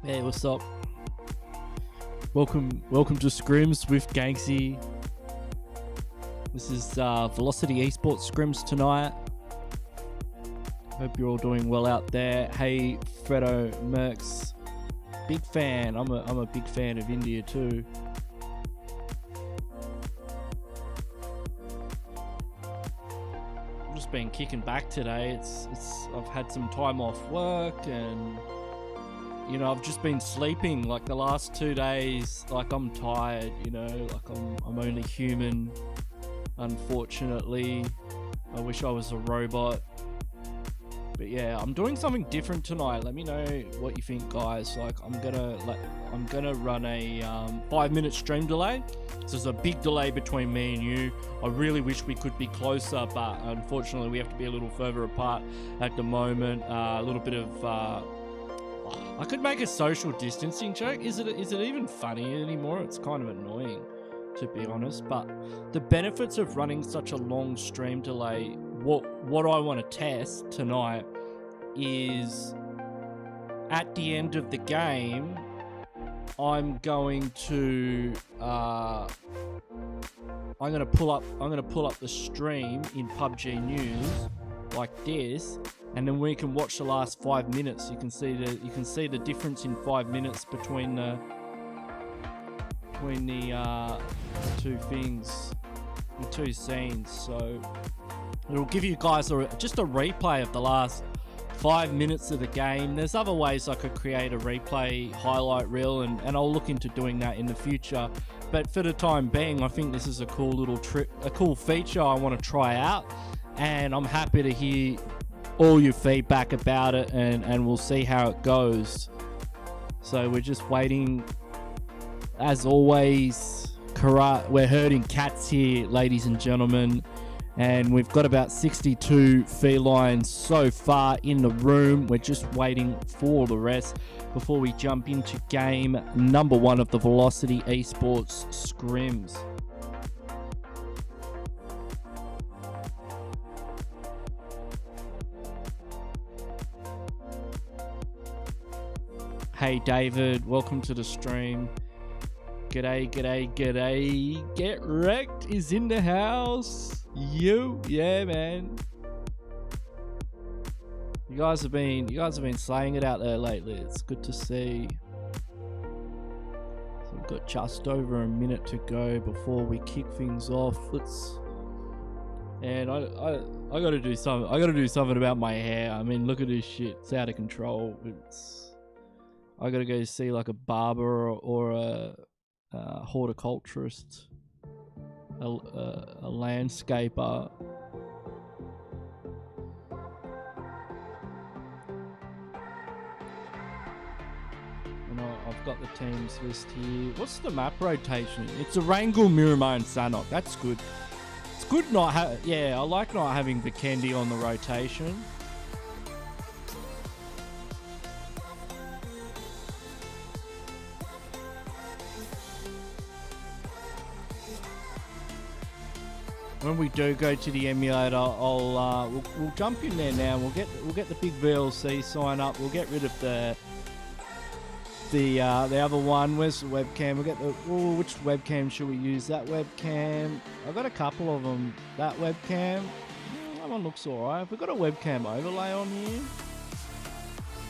Hey, what's up? Welcome to Scrims with Gangsy. This is Velocity Esports Scrims tonight. Hope you're all doing well out there. Hey, Fredo Mercs, big fan. I'm a big fan of India too. I've just been kicking back today. I've had some time off work and. You know, I've just been sleeping like the last 2 days. Like I'm tired, you know, like I'm only human. Unfortunately, I wish I was a robot. But yeah, I'm doing something different tonight. Let me know what you think, guys. Like I'm gonna run a 5-minute stream delay. So there's a big delay between me and you. I really wish we could be closer, but unfortunately we have to be a little further apart at the moment. A little bit of I could make a social distancing joke. Is it even funny anymore? It's kind of annoying, to be honest. But the benefits of running such a long stream delay, what I want to test tonight is at the end of the game, I'm going to pull up the stream in PUBG News like this. And then we can watch the last 5 minutes. You can see the difference in 5 minutes between the two things, the two scenes. So it'll give you guys just a replay of the last 5 minutes of the game. There's other ways I could create a replay highlight reel, and I'll look into doing that in the future. But for the time being, I think this is a cool little a cool feature I want to try out, and I'm happy to hear all your feedback about it, and we'll see how it goes. So we're just waiting, as always. We're herding cats here, ladies and gentlemen, and we've got about 62 felines so far in the room. We're just waiting for the rest before we jump into game number 1 of the Velocity Esports Scrims. Hey David, welcome to the stream. G'day. Get Wrecked is in the house. Yeah, man. You guys have been slaying it out there lately. It's good to see. So we've got just over a minute to go before we kick things off. And I gotta do something. I gotta do something about my hair. I mean, look at this shit. It's out of control. I gotta go see like a barber or a horticulturist, a landscaper. And I've got the teams list here. What's the map rotation? It's Erangel, Miramar, and Sanhok. That's good. It's good I like not having Vikendi on the rotation. When we do go to the emulator, we'll jump in there now. We'll get the big VLC sign up. We'll get rid of the other one. Where's the webcam? We'll get which webcam should we use? That webcam. I've got a couple of them. That webcam. That one looks alright. We've got a webcam overlay on here.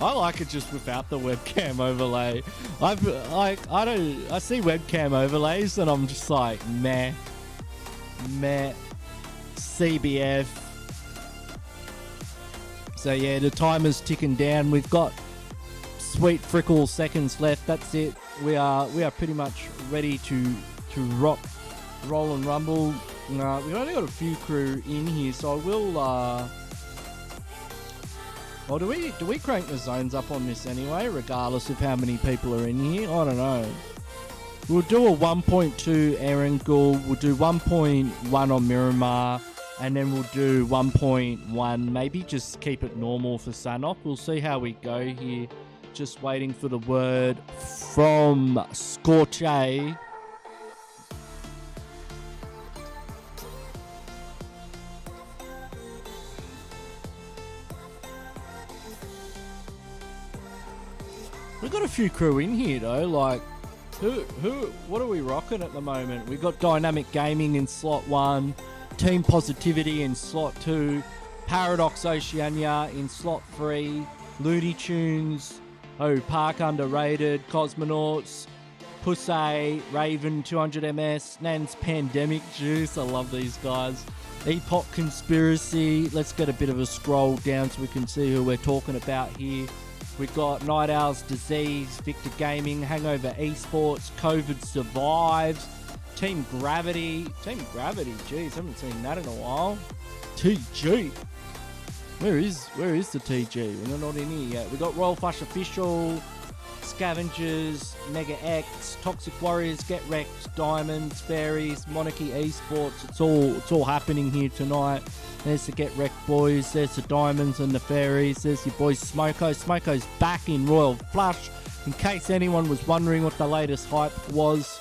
I like it just without the webcam overlay. I see webcam overlays and I'm just like meh. CBF. So yeah, the timer's ticking down. We've got sweet frickle seconds left. That's it. We are pretty much ready to rock, roll and rumble. We've only got a few crew in here, so I will or do we crank the zones up on this anyway, regardless of how many people are in here? I don't know. We'll do a 1.2 Erangel, we'll do 1.1 on Miramar, and then we'll do 1.1, maybe just keep it normal for Sanhok. We'll see how we go here. Just waiting for the word from Scorche. We've got a few crew in here though. Like, what are we rocking at the moment? We got Dynamic Gaming in slot 1, Team Positivity in slot 2, Paradox Oceania in slot 3, Looney Tunes, Park Underrated, Cosmonauts, Pussy, Raven 200MS, Nan's Pandemic Juice. I love these guys. Epoch Conspiracy. Let's get a bit of a scroll down so we can see who we're talking about here. We've got Night Owl's Disease, Victor Gaming, Hangover Esports, COVID Survives, Team Gravity. Team Gravity, jeez, haven't seen that in a while. TG. Where is the TG? We're not in here yet. We've got Royal Flush Official, Scavengers, Mega X, Toxic Warriors, Get Wrecked, Diamonds, Fairies, Monarchy Esports. It's all happening here tonight. There's the Get Wrecked boys. There's the Diamonds and the Fairies. There's your boy Smoko. Smoko's back in Royal Flush. In case anyone was wondering what the latest hype was.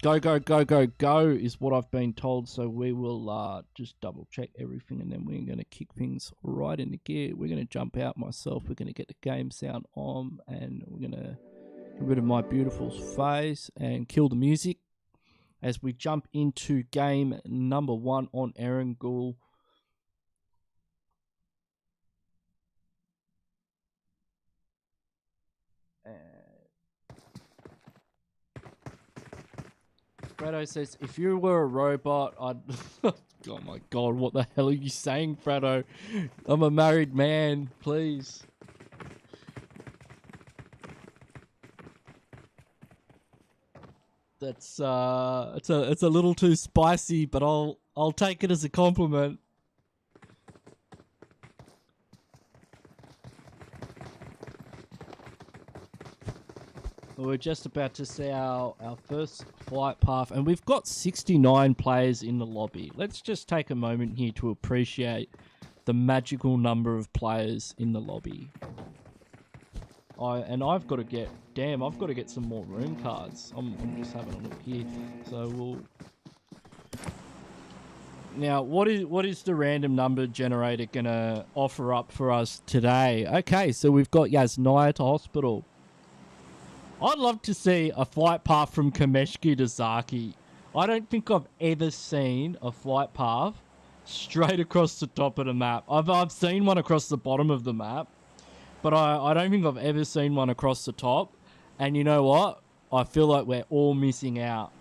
Go, go, go, go, go is what I've been told. So we will just double check everything and then we're going to kick things right into gear. We're going to jump out myself. We're going to get the game sound on and we're going to get rid of my beautiful face and kill the music as we jump into game number 1 on Erangel. Fredo says, if you were a robot, I'd... Oh my god, what the hell are you saying, Fredo? I'm a married man, please. That's, it's a little too spicy, but I'll take it as a compliment. We're just about to see our first flight path, and we've got 69 players in the lobby. Let's just take a moment here to appreciate the magical number of players in the lobby. I've got to get some more room cards. I'm just having a look here. So we'll... Now, what is the random number generator going to offer up for us today? Okay, so we've got Yasnaya to hospital. I'd love to see a flight path from Kameshki to Zaki. I don't think I've ever seen a flight path straight across the top of the map. I've seen one across the bottom of the map, but I don't think I've ever seen one across the top. And you know what? I feel like we're all missing out.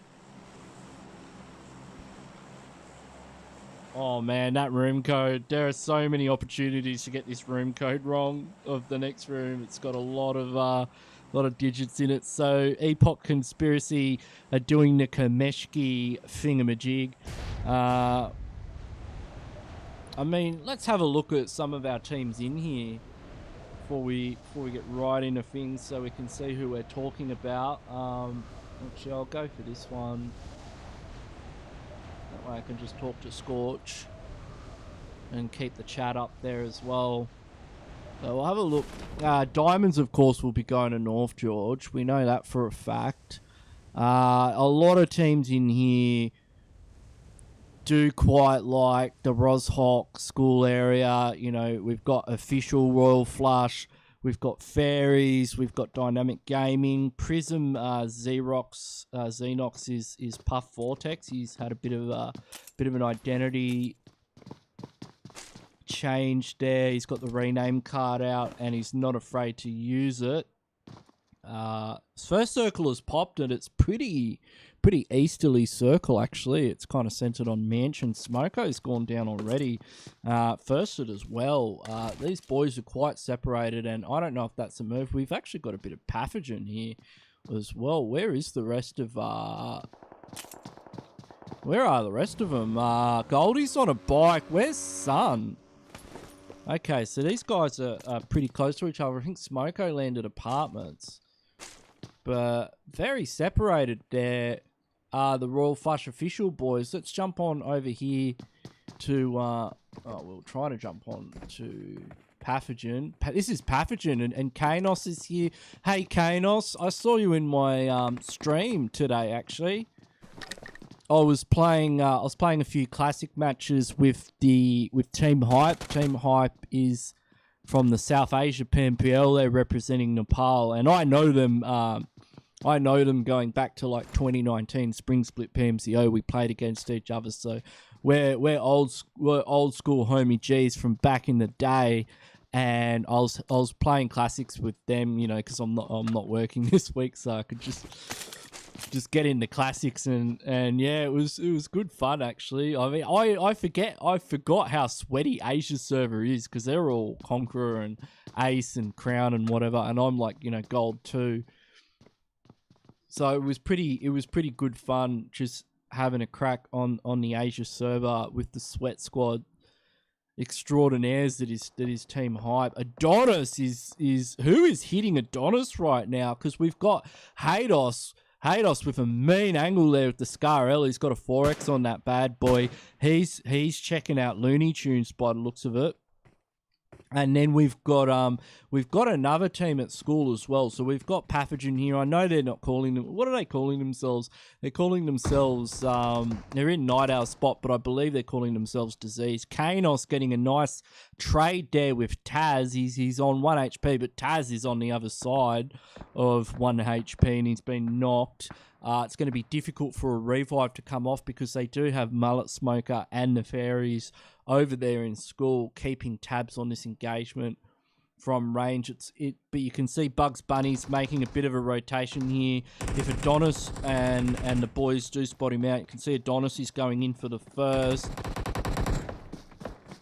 Oh man, that room code. There are so many opportunities to get this room code wrong of the next room. It's got a lot of digits in it. So Epoch Conspiracy are doing the Kameshki thingamajig. I mean, let's have a look at some of our teams in here before we get right into things so we can see who we're talking about. Actually, I'll go for this one. That way I can just talk to Scorch and keep the chat up there as well. So we'll have a look. Diamonds, of course, will be going to North George. We know that for a fact. A lot of teams in here do quite like the Roshawk school area. You know, we've got official Royal Flush. We've got Fairies. We've got Dynamic Gaming. Prism Xerox Xenox is Puff Vortex. He's had a bit of an identity change there. He's got the rename card out and he's not afraid to use it. His first circle has popped and it's pretty easterly circle actually. It's kind of centered on Mansion. Smoko's gone down already. Firsted as well. These boys are quite separated and I don't know if that's a move. We've actually got a bit of pathogen here as well. Where is the rest of where are the rest of them? Goldie's on a bike. Where's Sun? Okay, so these guys are pretty close to each other. I think Smoko landed apartments. But very separated there are the Royal Flush official boys. Let's jump on over here to... we'll try to jump on to Pathogen. This is Pathogen and Kanos is here. Hey, Kanos. I saw you in my stream today, actually. I was playing a few classic matches with Team Hype. Team Hype is from the South Asia PNPL. They're representing Nepal, and I know them. I know them going back to like 2019 Spring Split PMCO. We played against each other, so we're old school homie G's from back in the day. And I was playing classics with them, you know, because I'm not working this week, so I could just get into classics and yeah, it was good fun actually. I mean, I forgot how sweaty Asia's server is, because they're all Conqueror and Ace and Crown and whatever, and I'm like, you know, Gold 2. So it was pretty good fun just having a crack on the Asia server with the Sweat Squad extraordinaires that is Team Hype. Adonis is who is hitting Adonis right now, because we've got Hados with a mean angle there with the Scar L. He's got a 4x on that bad boy. He's checking out Looney Tunes by the looks of it. And then we've got another team at school as well. So we've got Pathogen here. I know they're not calling them. What are they calling themselves? They're calling themselves. They're in Night Owl spot, but I believe they're calling themselves Disease. Kanos getting a nice trade there with Taz. He's on 1 HP, but Taz is on the other side of 1 HP, and he's been knocked. It's going to be difficult for a revive to come off, because they do have Mullet Smoker and Nefarious over there in school, keeping tabs on this engagement from range. But you can see Bugs Bunny's making a bit of a rotation here. If Adonis and the boys do spot him out, you can see Adonis is going in for the first.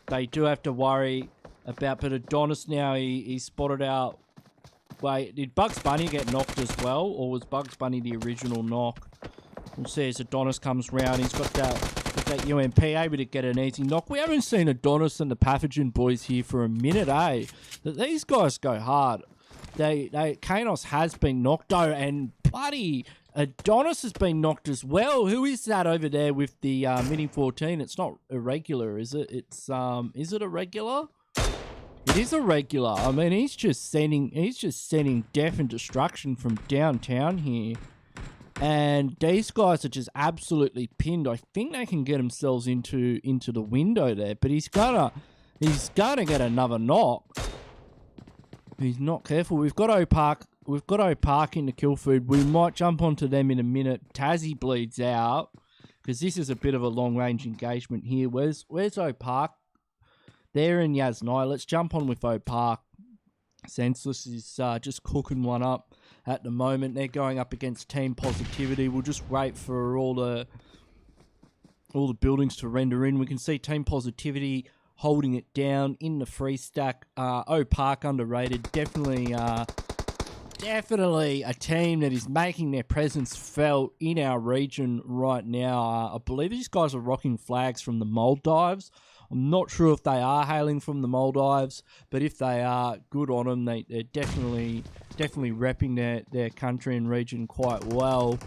They do have to worry about, but Adonis now, he spotted out. Wait, did Bugs Bunny get knocked as well, or was Bugs Bunny the original knock? We'll see as Adonis comes round. He's got that UMP, able to get an easy knock. We haven't seen Adonis and the Pathogen boys here for a minute, eh? These guys go hard. Kanos has been knocked, though, and bloody Adonis has been knocked as well. Who is that over there with the Mini 14? It's not irregular, is it? It's is it a regular? It is a regular. I mean, he's just sending death and destruction from downtown here. And these guys are just absolutely pinned. I think they can get themselves into the window there, but he's gonna get another knock. He's not careful. We've got Opark in the kill food. We might jump onto them in a minute. Tazzy bleeds out, because this is a bit of a long range engagement here. Where's Opark? They're in Yasnai. Let's jump on with Opark. Senseless is just cooking one up at the moment. They're going up against Team Positivity. We'll just wait for all the buildings to render in. We can see Team Positivity holding it down in the free stack. Opark underrated. Definitely a team that is making their presence felt in our region right now. I believe these guys are rocking flags from the Maldives. I'm not sure if they are hailing from the Maldives, but if they are, good on them. They're definitely repping their country and region quite well,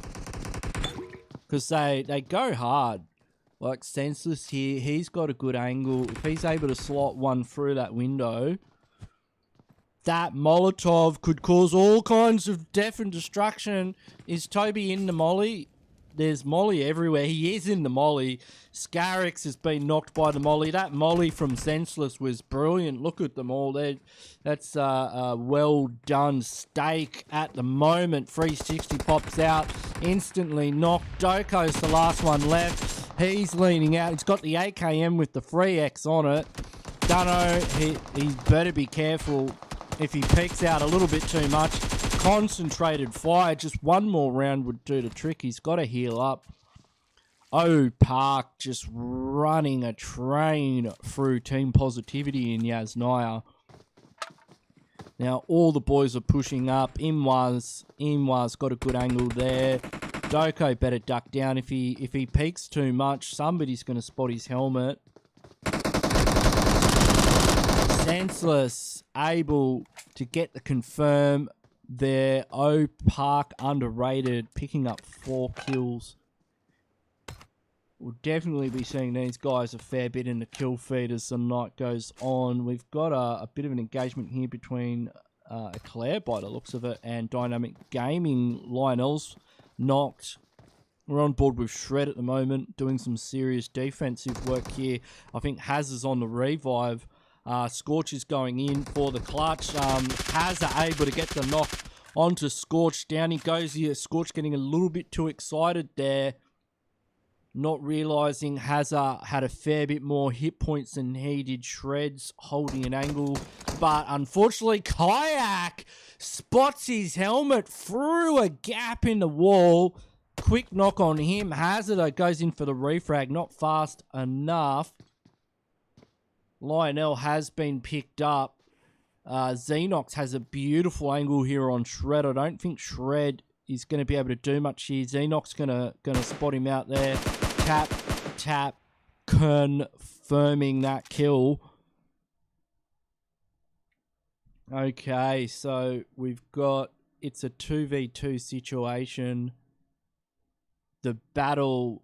because they go hard. Like Senseless here, he's got a good angle. If he's able to slot one through that window, that Molotov could cause all kinds of death and destruction. Is Toby in the molly? There's molly everywhere. He is in the molly. Scarix has been knocked by the molly. That molly from Senseless was brilliant. Look at them all there. That's a well done steak at the moment. 360 pops out. Instantly knocked. Doko's the last one left. He's leaning out. He's got the AKM with the 3X on it. Dunno, he better be careful if he peeks out a little bit too much. Concentrated fire. Just one more round would do the trick. He's got to heal up. Opark just running a train through Team Positivity in Yasnaya. Now all the boys are pushing up. Imwa's got a good angle there. Doko better duck down. If he peeks too much, somebody's going to spot his helmet. Senseless able to get the confirm there. Opark underrated, picking up 4 kills. We'll definitely be seeing these guys a fair bit in the kill feed as the night goes on. We've got a bit of an engagement here between Eclair, by the looks of it, and Dynamic Gaming. Lionel's knocked. We're on board with Shred at the moment, doing some serious defensive work here. I think Haz is on the revive. Scorch is going in for the clutch. Hazza able to get the knock onto Scorch. Down he goes here. Scorch getting a little bit too excited there. Not realising Hazza had a fair bit more hit points than he did. Shreds holding an angle. But unfortunately, Kayak spots his helmet through a gap in the wall. Quick knock on him. Hazard goes in for the refrag. Not fast enough. Lionel has been picked up. Xenox has a beautiful angle here on Shred. I don't think Shred is going to be able to do much here. Xenox gonna spot him out there. Tap, tap, confirming that kill. Okay, so we've got, it's a 2v2 situation. The battle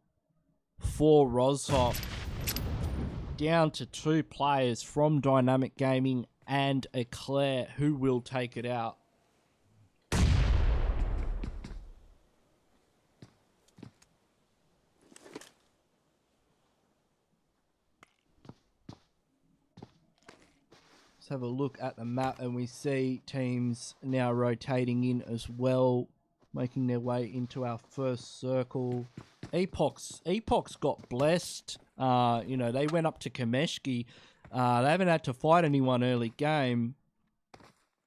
for Rozhok down to 2 players from Dynamic Gaming and Eclair. Who will take it out? Let's have a look at the map and we see teams now rotating in as well, making their way into our first circle. Epox got blessed. You know, they went up to Kameshki. They haven't had to fight anyone early game.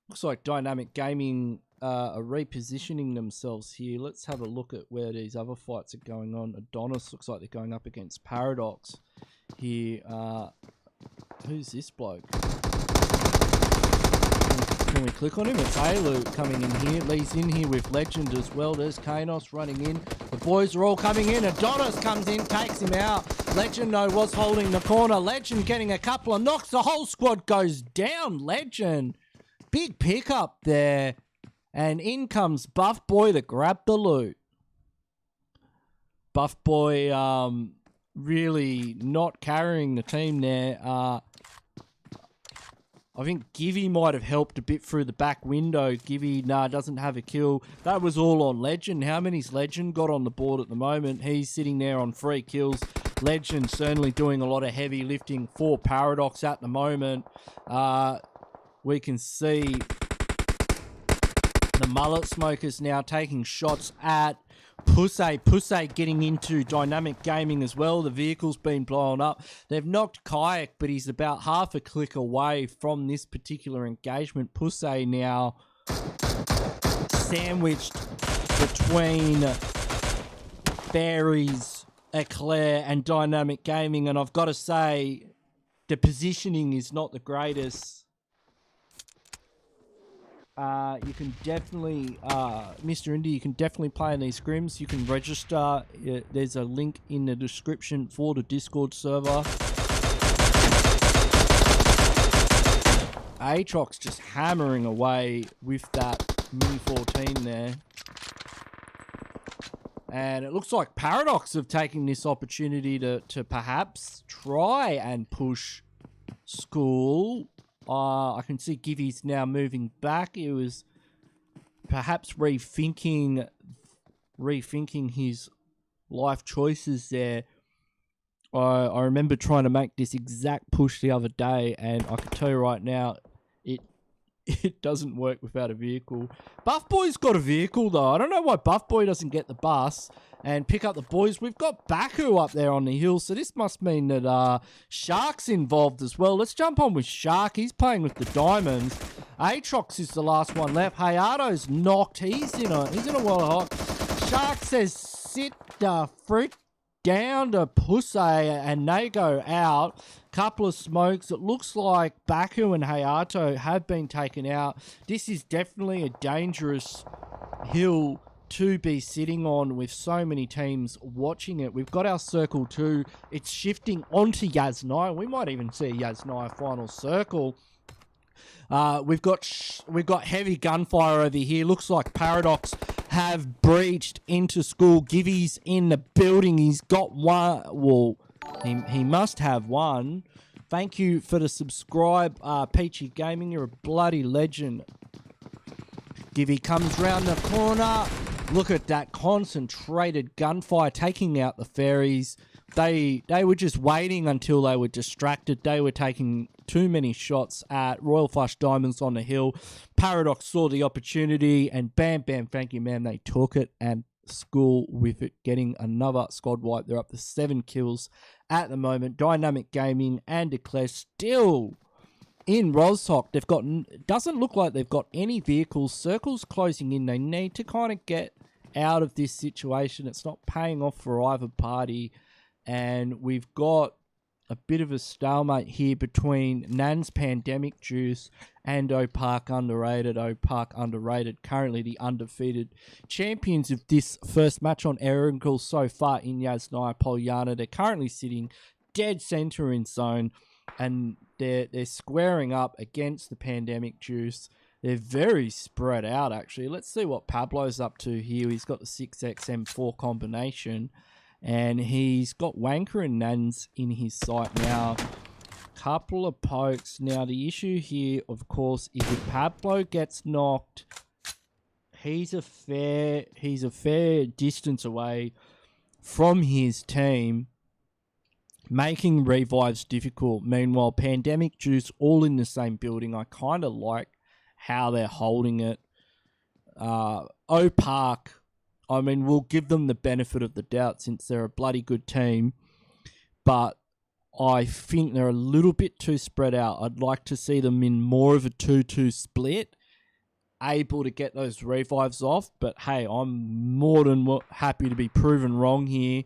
Looks like Dynamic Gaming are repositioning themselves here. Let's have a look at where these other fights are going on. Adonis looks like they're going up against Paradox here. Who's this bloke? Can we click on him? It's Alu coming in here. Lee's in here with Legend as well. There's Kanos running in. The boys are all coming in. Adonis comes in, takes him out. Legend, though, was holding the corner. Legend getting a couple of knocks. The whole squad goes down. Legend. Big pickup there. And in comes Buff Boy to grab the loot. Buff Boy really not carrying the team there. I think Givy might have helped a bit through the back window. Givy, doesn't have a kill. That was all on Legend. How many's Legend got on the board at the moment? He's sitting there on 3 kills. Legend certainly doing a lot of heavy lifting for Paradox at the moment. We can see the Mullet Smokers now taking shots at Pusse getting into Dynamic Gaming as well. The vehicle's been blown up. They've knocked Kayak, but he's about half a click away from this particular engagement. Pusse now sandwiched between Fairies, Eclair and Dynamic Gaming, and I've got to say the positioning is not the greatest. You can definitely, Mr. Indy, you can definitely play in these scrims. You can register. There's a link in the description for the Discord server. Aatrox just hammering away with that Mini 14 there. And it looks like Paradox have taken this opportunity to perhaps try and push School. I can see Givy's now moving back. He was perhaps rethinking his life choices there. I remember trying to make this exact push the other day, and I can tell you right now, it doesn't work without a vehicle. Buff Boy's got a vehicle though. I don't know why Buff Boy doesn't get the bus and pick up the boys. We've got Baku up there on the hill, so this must mean that Shark's involved as well. Let's jump on with Shark. He's playing with the Diamonds. Aatrox is the last one left. Hayato's knocked. He's in a world of hot. Shark says, sit the frick down to Pusse, and they go out. Couple of smokes. It looks like Baku and Hayato have been taken out. This is definitely a dangerous hill to be sitting on with so many teams watching it. We've got our circle 2. It's shifting onto Yaznai. We might even see Yaznai final circle. We've got heavy gunfire over here. Looks like Paradox have breached into School. Givy's in the building. He's got one. Well, he must have one. Thank you for the subscribe, Peachy Gaming. You're a bloody legend. Givy comes round the corner. Look at that concentrated gunfire taking out the Fairies. They were just waiting until they were distracted. They were taking too many shots at Royal Flush Diamonds on the hill. Paradox saw the opportunity and bam, bam, thank you, ma'am. They took it and school with it, getting another squad wipe. They're up to 7 kills at the moment. Dynamic Gaming and Declare still in Rozhok. They've got, doesn't look like they've got any vehicles. Circle's closing in. They need to kind of get out of this situation. It's not paying off for either party. And we've got a bit of a stalemate here between Nan's Pandemic Juice and Opark Underrated. Opark Underrated, currently the undefeated champions of this first match on Erangel so far in Yasnaya Polyana. They're currently sitting dead center in zone, and they're squaring up against the Pandemic Juice. They're very spread out, actually. Let's see what Pablo's up to here. He's got the 6XM4 combination, and he's got Wanker and Nans in his sight now. Couple of pokes. Now, the issue here, of course, is if Pablo gets knocked, he's a fair distance away from his team, making revives difficult. Meanwhile, Pandemic Juice all in the same building. I kind of like how they're holding it. Opark, I mean, we'll give them the benefit of the doubt since they're a bloody good team, but I think they're a little bit too spread out. I'd like to see them in more of a 2-2 split, able to get those revives off, but hey, I'm more than happy to be proven wrong here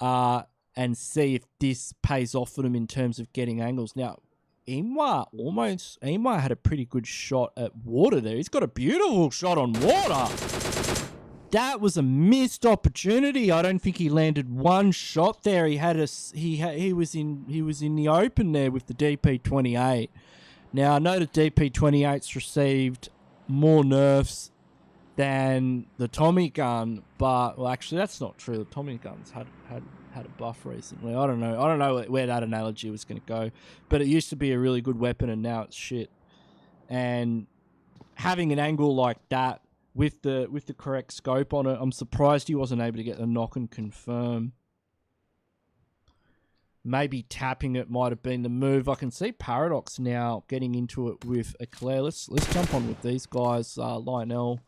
and see if this pays off for them in terms of getting angles. Now, Imwa had a pretty good shot at water there. He's got a beautiful shot on water. That was a missed opportunity. I don't think he landed one shot there. He had he was in the open there with the DP28. Now I know the DP28's received more nerfs than the Tommy gun, but well, actually that's not true. The Tommy gun's had a buff recently. I don't know where that analogy was going to go, but it used to be a really good weapon and now it's shit. And having an angle like that with the correct scope on it, I'm surprised he wasn't able to get the knock and confirm. Maybe tapping it might have been the move. I can see Paradox now getting into it with Eclair. Let's jump on with these guys. Lionel,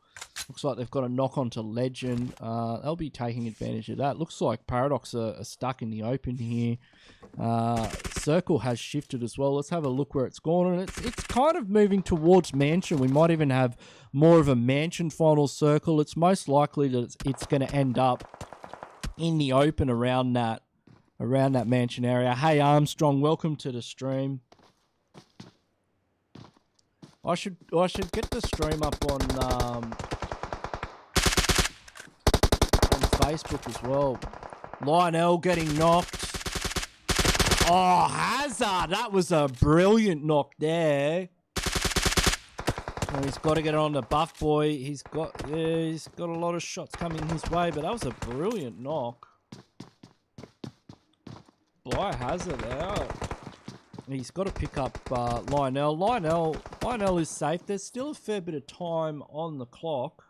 looks like they've got a knock onto Legend. They'll be taking advantage of that. Looks like Paradox are stuck in the open here. Circle has shifted as well. Let's have a look where it's gone. And it's kind of moving towards Mansion. We might even have more of a Mansion final circle. It's most likely that it's going to end up in the open around that Mansion area. Hey Armstrong, welcome to the stream. I should get the stream up on Facebook as well. Lionel getting knocked. Oh, Hazard! That was a brilliant knock there. Oh, he's got to get on the buff boy. He's got a lot of shots coming his way, but that was a brilliant knock by Hazard out. He's got to pick up Lionel. Lionel is safe. There's still a fair bit of time on the clock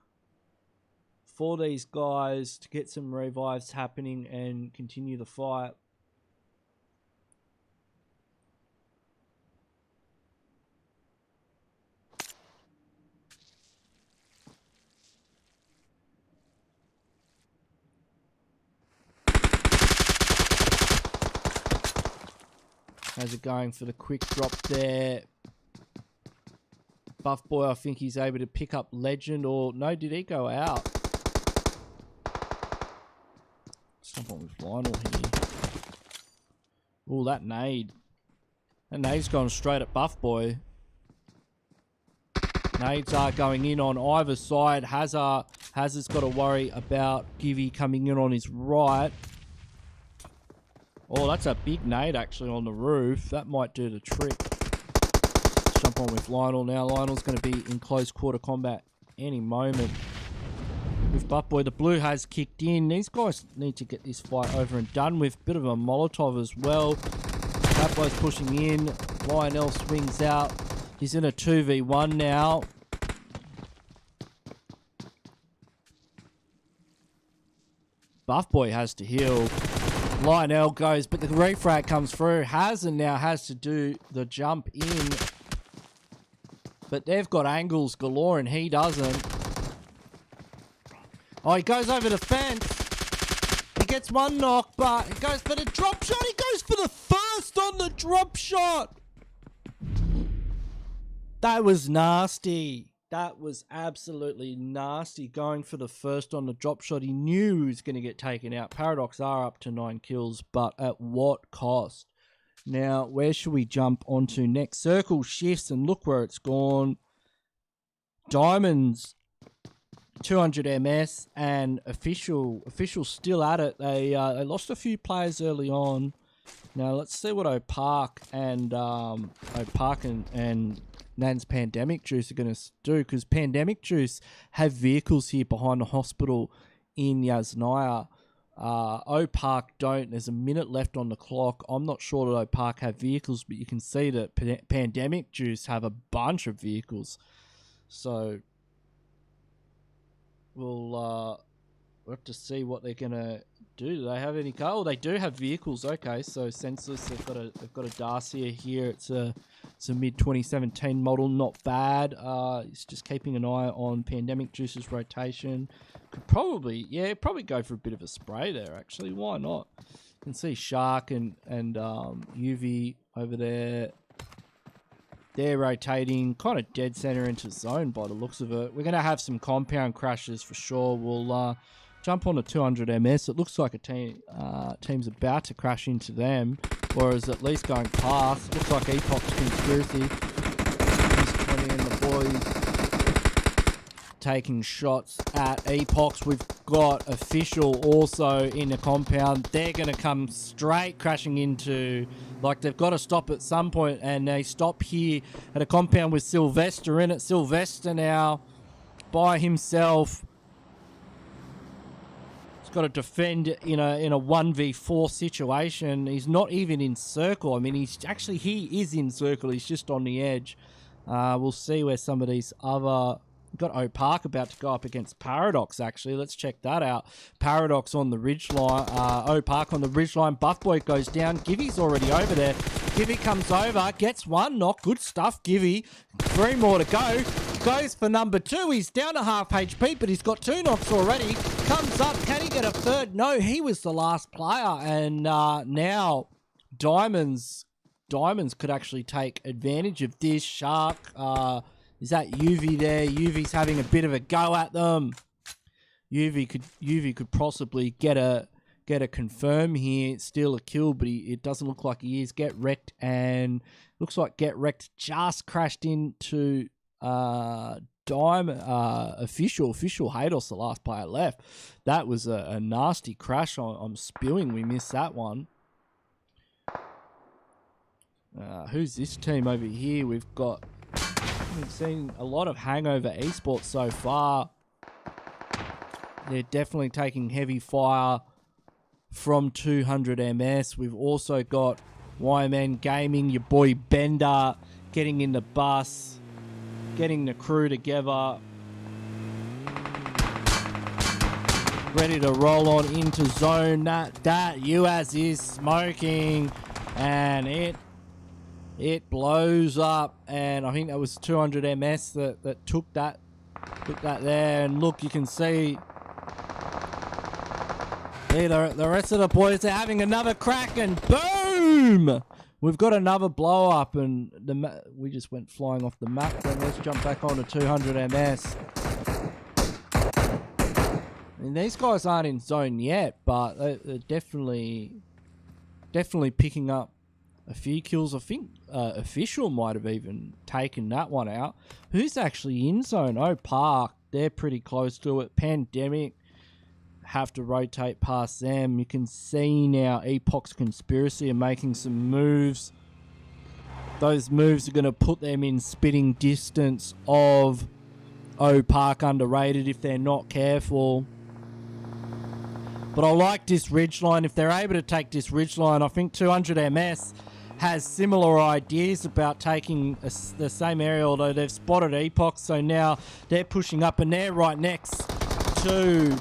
for these guys to get some revives happening and continue the fight. How's it going for the quick drop there? Buff boy, I think he's able to pick up Legend, or no, did he go out? Jump on with Lionel here. Oh, that nade. That nade's gone straight at Buff boy. Nades are going in on either side. Hazard's got to worry about Givy coming in on his right. Oh, that's a big nade actually on the roof. That might do the trick. Let's jump on with Lionel now. Lionel's going to be in close quarter combat any moment. With Buffboy, the blue has kicked in. These guys need to get this fight over and done with. Bit of a Molotov as well. Buffboy's pushing in. Lionel swings out. He's in a 2v1 now. Buffboy has to heal. Lionel goes, but the refrag comes through. Hazen now has to do the jump in. But they've got angles galore and he doesn't. Oh, he goes over the fence. He gets one knock, but he goes for the drop shot. He goes for the first on the drop shot. That was nasty. That was absolutely nasty, going for the first on the drop shot. He knew he was going to get taken out. Paradox are up to 9 kills, but at what cost? Now, where should we jump onto next? Circle shifts, and look where it's gone. Diamonds, 200 MS, and official still at it. They lost a few players early on. Now, let's see what Opark and Nan's Pandemic Juice are going to do, because Pandemic Juice have vehicles here behind the hospital in Yasnaya. Opark don't. There's a minute left on the clock. I'm not sure that Opark have vehicles, but you can see that Pandemic Juice have a bunch of vehicles. So we'll have to see what they're going to do. Do they have any car? Oh, they do have vehicles. Okay, so Senseless, they've got a Dacia here. It's a mid 2017 model, not bad. It's just keeping an eye on Pandemic Juice's rotation. Could probably go for a bit of a spray there. Actually, why not? You can see Shark and UV over there. They're rotating kind of dead center into zone by the looks of it. We're going to have some compound crashes for sure. We'll jump on a 200 MS. It looks like a team's about to crash into them, or is at least going past. Looks like Epoch Conspiracy. He's 20 and the boys taking shots at Epochs. We've got Official also in the compound. They're going to come straight crashing into, like, they've got to stop at some point, and they stop here at a compound with Sylvester in it. Sylvester now by himself. He's got to defend in a 1v4 situation. He's not even in circle. I mean, he is in circle. He's just on the edge. We'll see where some of these other... We've got Opark about to go up against Paradox, actually. Let's check that out. Paradox on the ridgeline. Opark on the ridgeline. Buffboy goes down. Givvy's already over there. Givvy comes over. Gets one knock. Good stuff, Givvy. 3 more to go. Goes for number 2. He's down to half HP, but he's got 2 knocks already. Comes up. Can he get a third? No, he was the last player. And now Diamonds could actually take advantage of this. Shark... is that UV there? UV's having a bit of a go at them. UV could possibly get a confirm here. It's still a kill, but it doesn't look like he is. Get wrecked, and looks like Get wrecked just crashed into Official Hados, the last player left. That was a nasty crash. I'm spewing. We missed that one. Who's this team over here? We've seen a lot of Hangover Esports so far. They're definitely taking heavy fire from 200 MS. We've also got YMN Gaming, your boy Bender, getting in the bus, getting the crew together, ready to roll on into zone. That UAS is smoking, and it blows up, and I think that was 200 MS that took that there. And look, you can see the rest of the boys are having another crack, and boom! We've got another blow up, and we just went flying off the map. Then let's jump back on to 200 MS. I mean, these guys aren't in zone yet, but they're definitely picking up a few kills. I think Official might have even taken that one out. Who's actually in zone? Opark, they're pretty close to it. Pandemic have to rotate past them. You can see now Epoch's Conspiracy are making some moves. Those moves are going to put them in spitting distance of Opark Underrated if they're not careful. But I like this ridgeline. If they're able to take this ridgeline, I think 200 MS has similar ideas about taking the same area, although they've spotted Epoch, so now they're pushing up, and they're right next to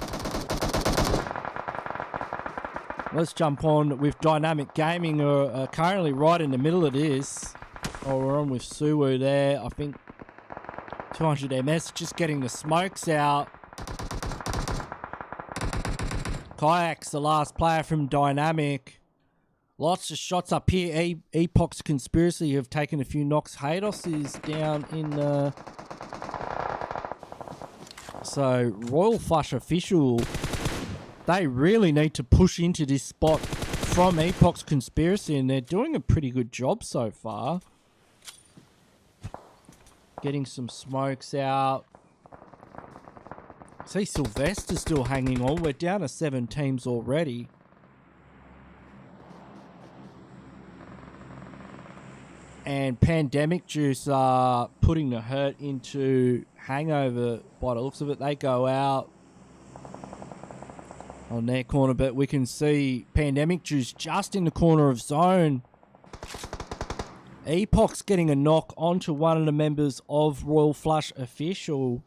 let's jump on with Dynamic Gaming, who are currently right in the middle of this. Oh, we're on with Suwu there. I think 200 MS, just getting the smokes out. Kayak's the last player from Dynamic. Lots of shots up here. Epoch's Conspiracy have taken a few knocks. Hados is down in the... So, Royal Flush Official, they really need to push into this spot from Epoch's Conspiracy, and they're doing a pretty good job so far. Getting some smokes out. See, Sylvester's still hanging on. We're down to 7 teams already. And Pandemic Juice are putting the hurt into Hangover by the looks of it. They go out on their corner, but we can see Pandemic Juice just in the corner of zone. Epoch's getting a knock onto one of the members of Royal Flush Official.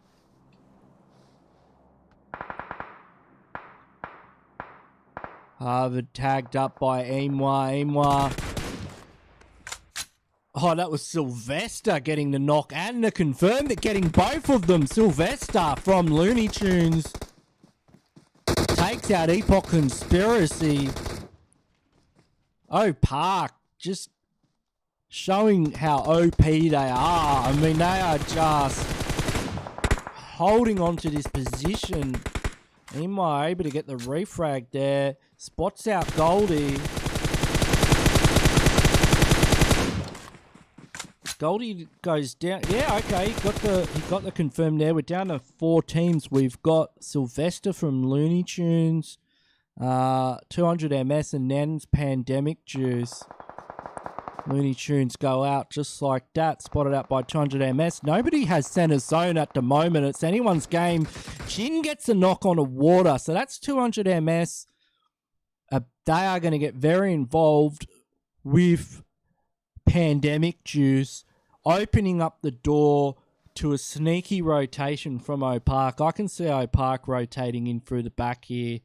Harvard tagged up by Emwa. Oh, that was Sylvester getting the knock and the confirm, that getting both of them. Sylvester from Looney Tunes takes out Epoch Conspiracy. Oh, Park just showing how OP they are. I mean, they are just holding on to this position. Emma able to get the refrag there. Spots out Goldie. Goldie goes down. Yeah, okay. He got the confirm there. We're down to 4 teams. We've got Sylvester from Looney Tunes, 200 MS, and Nen's Pandemic Juice. Looney Tunes go out just like that. Spotted out by 200 MS. Nobody has center zone at the moment. It's anyone's game. Jin gets a knock on a water. So that's 200 MS. They are going to get very involved with Pandemic Juice, opening up the door to a sneaky rotation from O'Park. I can see O'Park rotating in through the back here.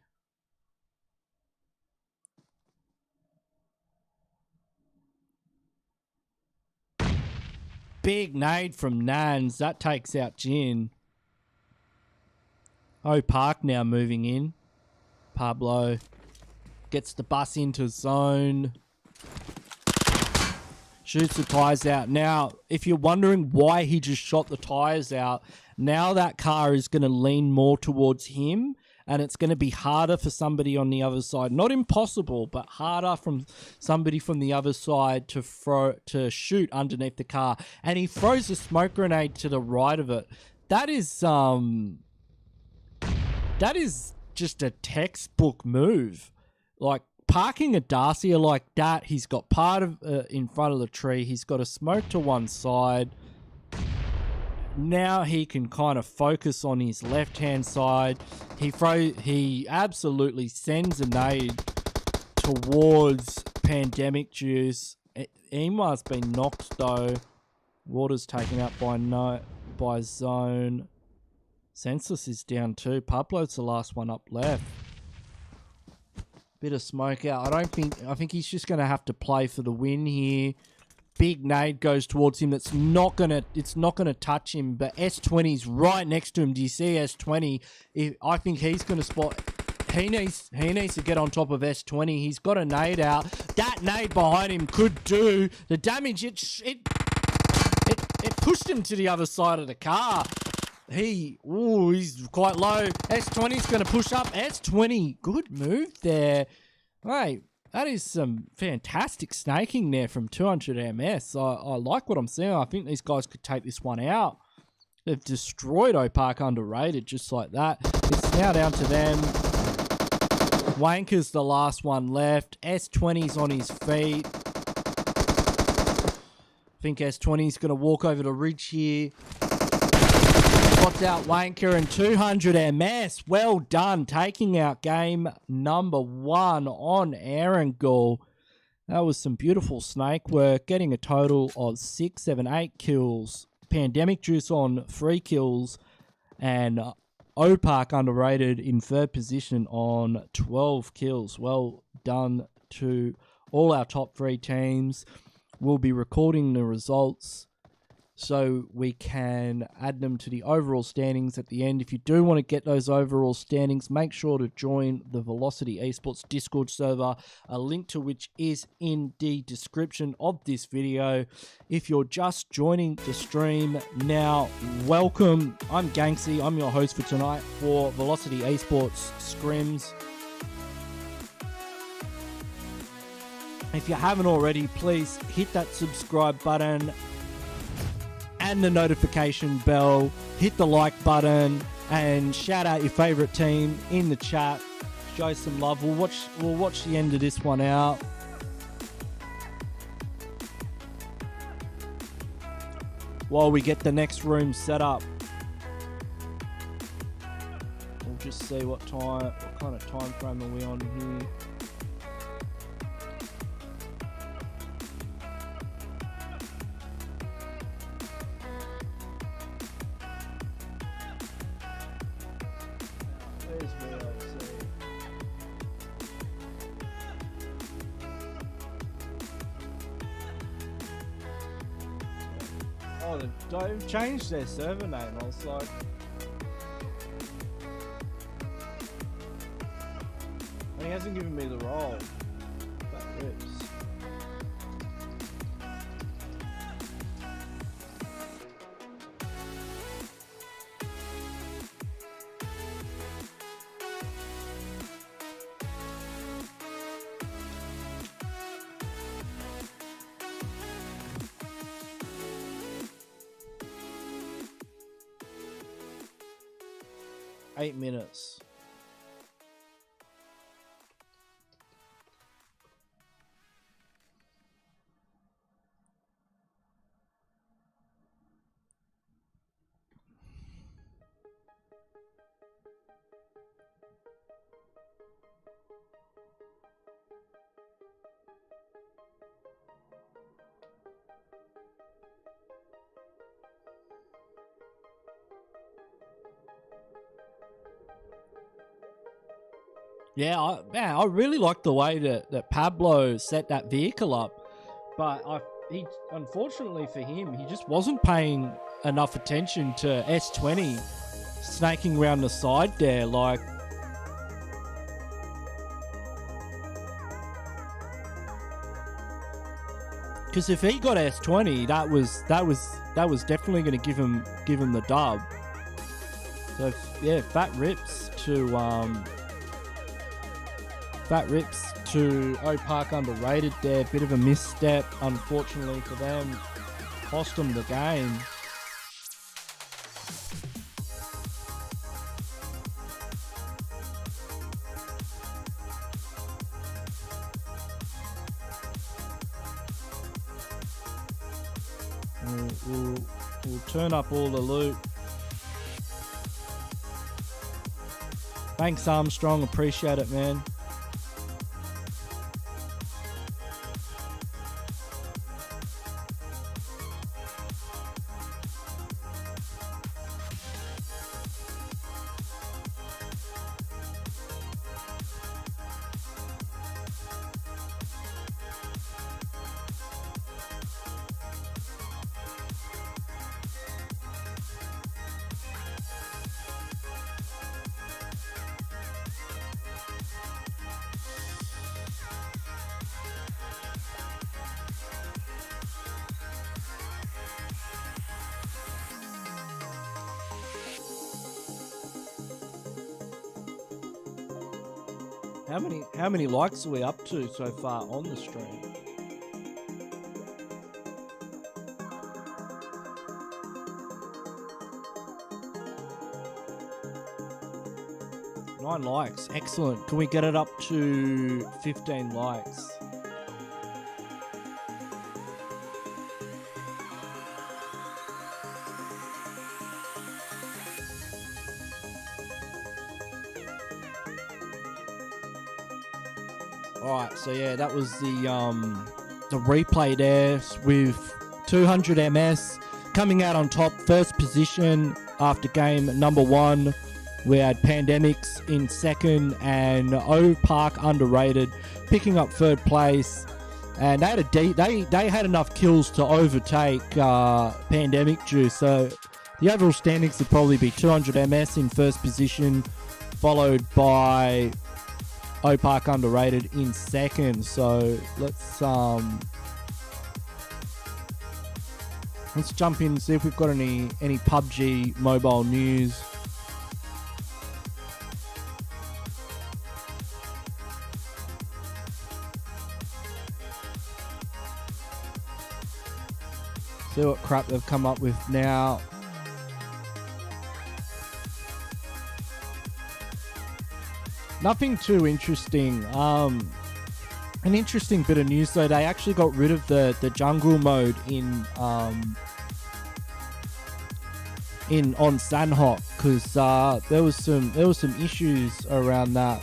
Big nade from Nans. That takes out Jin. O'Park now moving in. Pablo gets the bus into zone. Shoots the tyres out. Now, if you're wondering why he just shot the tyres out, now that car is going to lean more towards him, and it's going to be harder for somebody on the other side. Not impossible, but harder from somebody from the other side to shoot underneath the car. And he throws a smoke grenade to the right of it. That is just a textbook move. Like, parking a Dacia like that, he's got part of in front of the tree. He's got a smoke to one side. Now he can kind of focus on his left-hand side. He absolutely sends a nade towards Pandemic Juice. Ema's been knocked though. Water's taken up by zone. Senseless is down too. Pablo's the last one up left. Bit of smoke out. I think he's just going to have to play for the win here. Big nade goes towards him. It's not going to touch him, but S20's right next to him. Do you see S20? I think he's going to spot. He needs to get on top of S20. He's got a nade out. That nade behind him could do the damage. It pushed him to the other side of the car. He's quite low. S20's going to push up. S20, good move there. Hey, that is some fantastic snaking there from 200 MS. I like what I'm seeing. I think these guys could take this one out. They've destroyed O'Park Underrated just like that. It's now down to them. Wanker's the last one left. S20's on his feet. I think S20's going to walk over the ridge here. Spots out Wanker and 200 MS. Well done. Taking out game number 1 on Erangel. That was some beautiful snake work. Getting a total of 6, 7, 8 kills. Pandemic Juice on 3 kills. And OPAC Underrated in third position on 12 kills. Well done to all our top 3 teams. We'll be recording the results so we can add them to the overall standings at the end. If you do want to get those overall standings, make sure to join the Velocity Esports Discord server, a link to which is in the description of this video. If you're just joining the stream now, welcome. I'm Ganksy. I'm your host for tonight for Velocity Esports Scrims. If you haven't already, please hit that subscribe button and the notification bell, hit the like button, and shout out your favorite team in the chat. Show some love. We'll watch the end of this one out. While we get the next room set up. We'll just see what kind of time frame are we on here. Oh, they've changed their server name. I was like, he hasn't given me the role. That rips. Eight minutes. Yeah, I really like the way that Pablo set that vehicle up, but he unfortunately for him, he just wasn't paying enough attention to S20 snaking around the side there, like. Because if he got S20, that was definitely going to give him the dub. So yeah, fat rips to OPAC Underrated there. Bit of a misstep, unfortunately for them. Cost them the game. We'll turn up all the loot. Thanks, Armstrong. Appreciate it, man. How many likes are we up to so far on the stream? Nine likes, excellent. Can we get it up to 15 likes? Alright, so yeah, that was the replay there with 200 MS coming out on top, first position after game number 1. We had Pandemics in second and Park Underrated picking up third place. And they had enough kills to overtake Pandemic Juice. So the overall standings would probably be 200 MS in first position, followed by Park Underrated in second. So let's jump in and see if we've got any PUBG mobile news. See what crap they've come up with now. Nothing too interesting. An interesting bit of news though, they actually got rid of the jungle mode on Sanhok because there was some issues around that,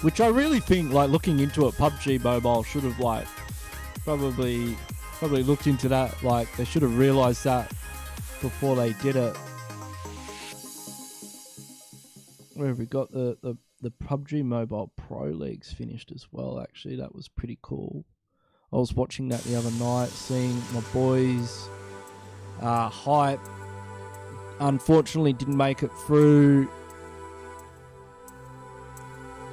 which I really think, like, looking into it, PUBG Mobile should have like probably looked into that. Like, they should have realized that before they did it. Where have we got the PUBG Mobile Pro Leagues finished as well? Actually, that was pretty cool. I was watching that the other night, seeing my boys. Hype unfortunately didn't make it through.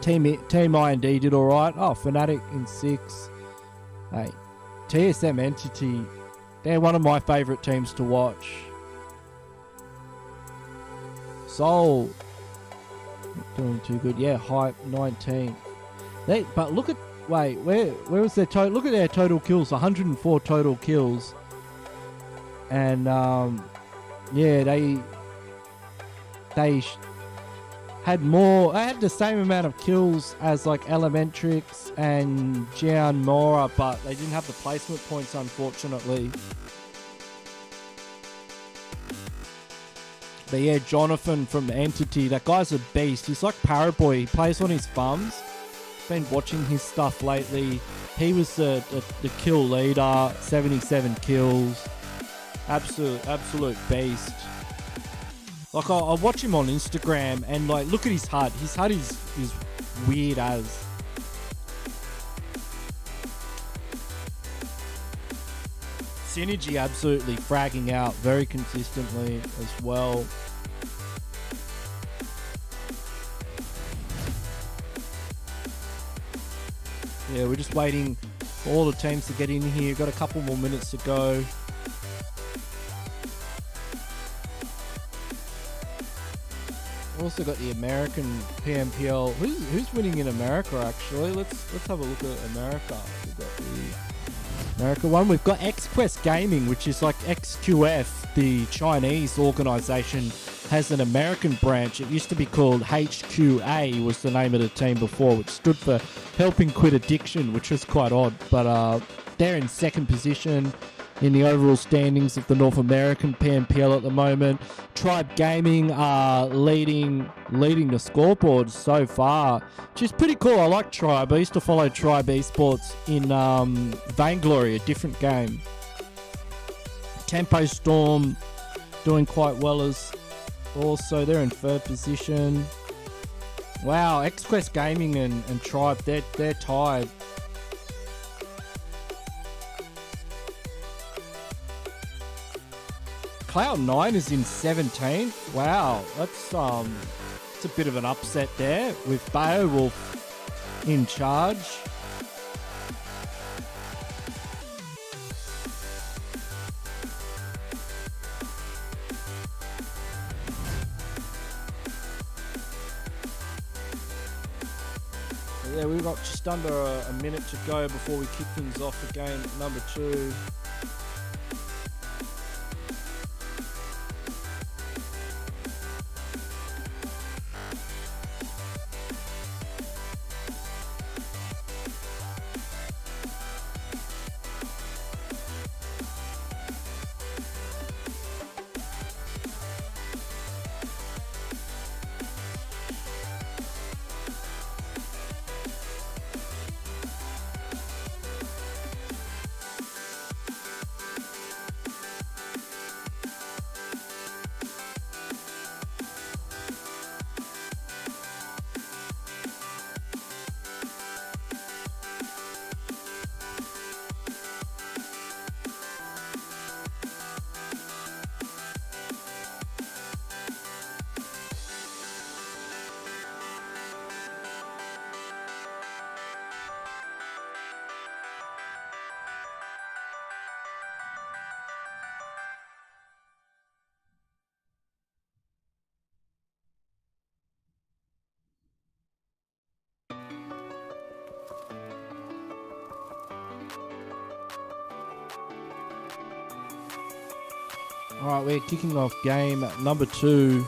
Team IND did all right. Oh, Fnatic in 6. Hey, TSM Entity, they're one of my favourite teams to watch. Soul, not doing too good. Yeah, Hype 19. But look at, wait, where was their total? Look at their total kills, 104 total kills. And yeah, they had more. They had the same amount of kills as like Elementrix and Jian Mora, but they didn't have the placement points, unfortunately. But yeah, Jonathan from Entity, that guy's a beast. He's like Paraboy. He plays on his thumbs. Been watching his stuff lately. He was the kill leader, 77 kills. Absolute beast. Like, I watch him on Instagram and like, look at his HUD. His HUD is weird as. Synergy absolutely fragging out very consistently as well. Yeah, we're just waiting for all the teams to get in here. Got a couple more minutes to go. Also got the American PMPL. Who's winning in America, actually? Let's have a look at America. We've got the America one. We've got XQuest Gaming, which is like XQF, the Chinese organization, has an American branch. It used to be called HQA, was the name of the team before, which stood for Helping Quit Addiction, which was quite odd. But they're in second position in the overall standings of the North American PMPL at the moment. Tribe Gaming are leading the scoreboard so far, which is pretty cool. I like Tribe. I used to follow Tribe Esports in Vainglory, a different game. Tempo Storm doing quite well as also. They're in third position. Wow, XQuest Gaming and Tribe, they're tied. Cloud9 is in 17th. Wow, that's it's a bit of an upset there with Beowulf in charge. Yeah, we've got just under a minute to go before we kick things off for game number 2. All right, we're kicking off game number 2.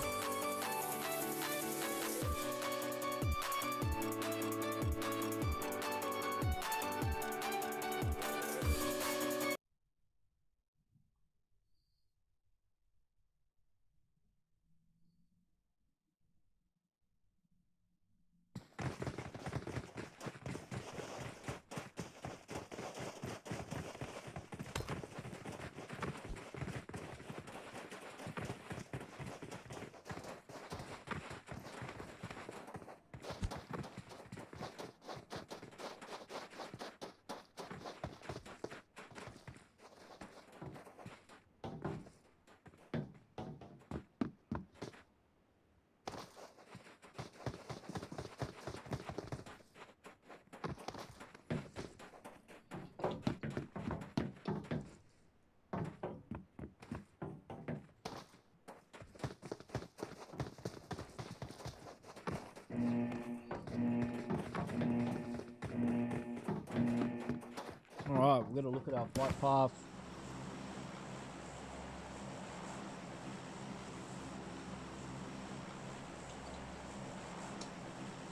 Alright, we're going to look at our flight path.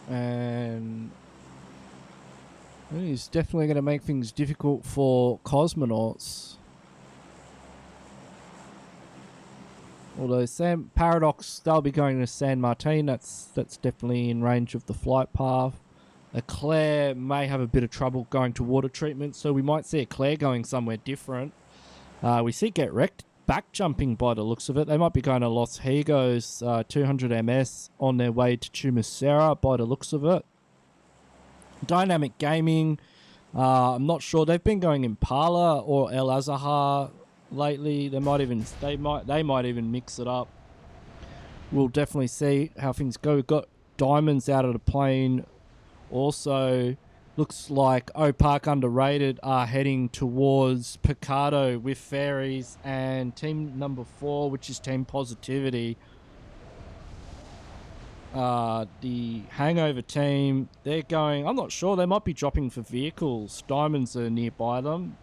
And it's definitely going to make things difficult for cosmonauts. Although Paradox, they'll be going to San Martin. That's definitely in range of the flight path. Eclair may have a bit of trouble going to water treatment, so we might see Eclair going somewhere different. We see Get Wrecked back jumping by the looks of it. They might be going to Los Higos 200 MS on their way to Chumacera by the looks of it. Dynamic Gaming, I'm not sure. They've been going Impala or El Azahar lately. They might even mix it up. We'll definitely see how things go. We've got Diamonds out of the plane. Also, looks like Park Underrated are heading towards Picado with Fairies, and team number 4, which is Team Positivity. The Hangover team, they're going, I'm not sure, they might be dropping for vehicles. Diamonds are nearby them.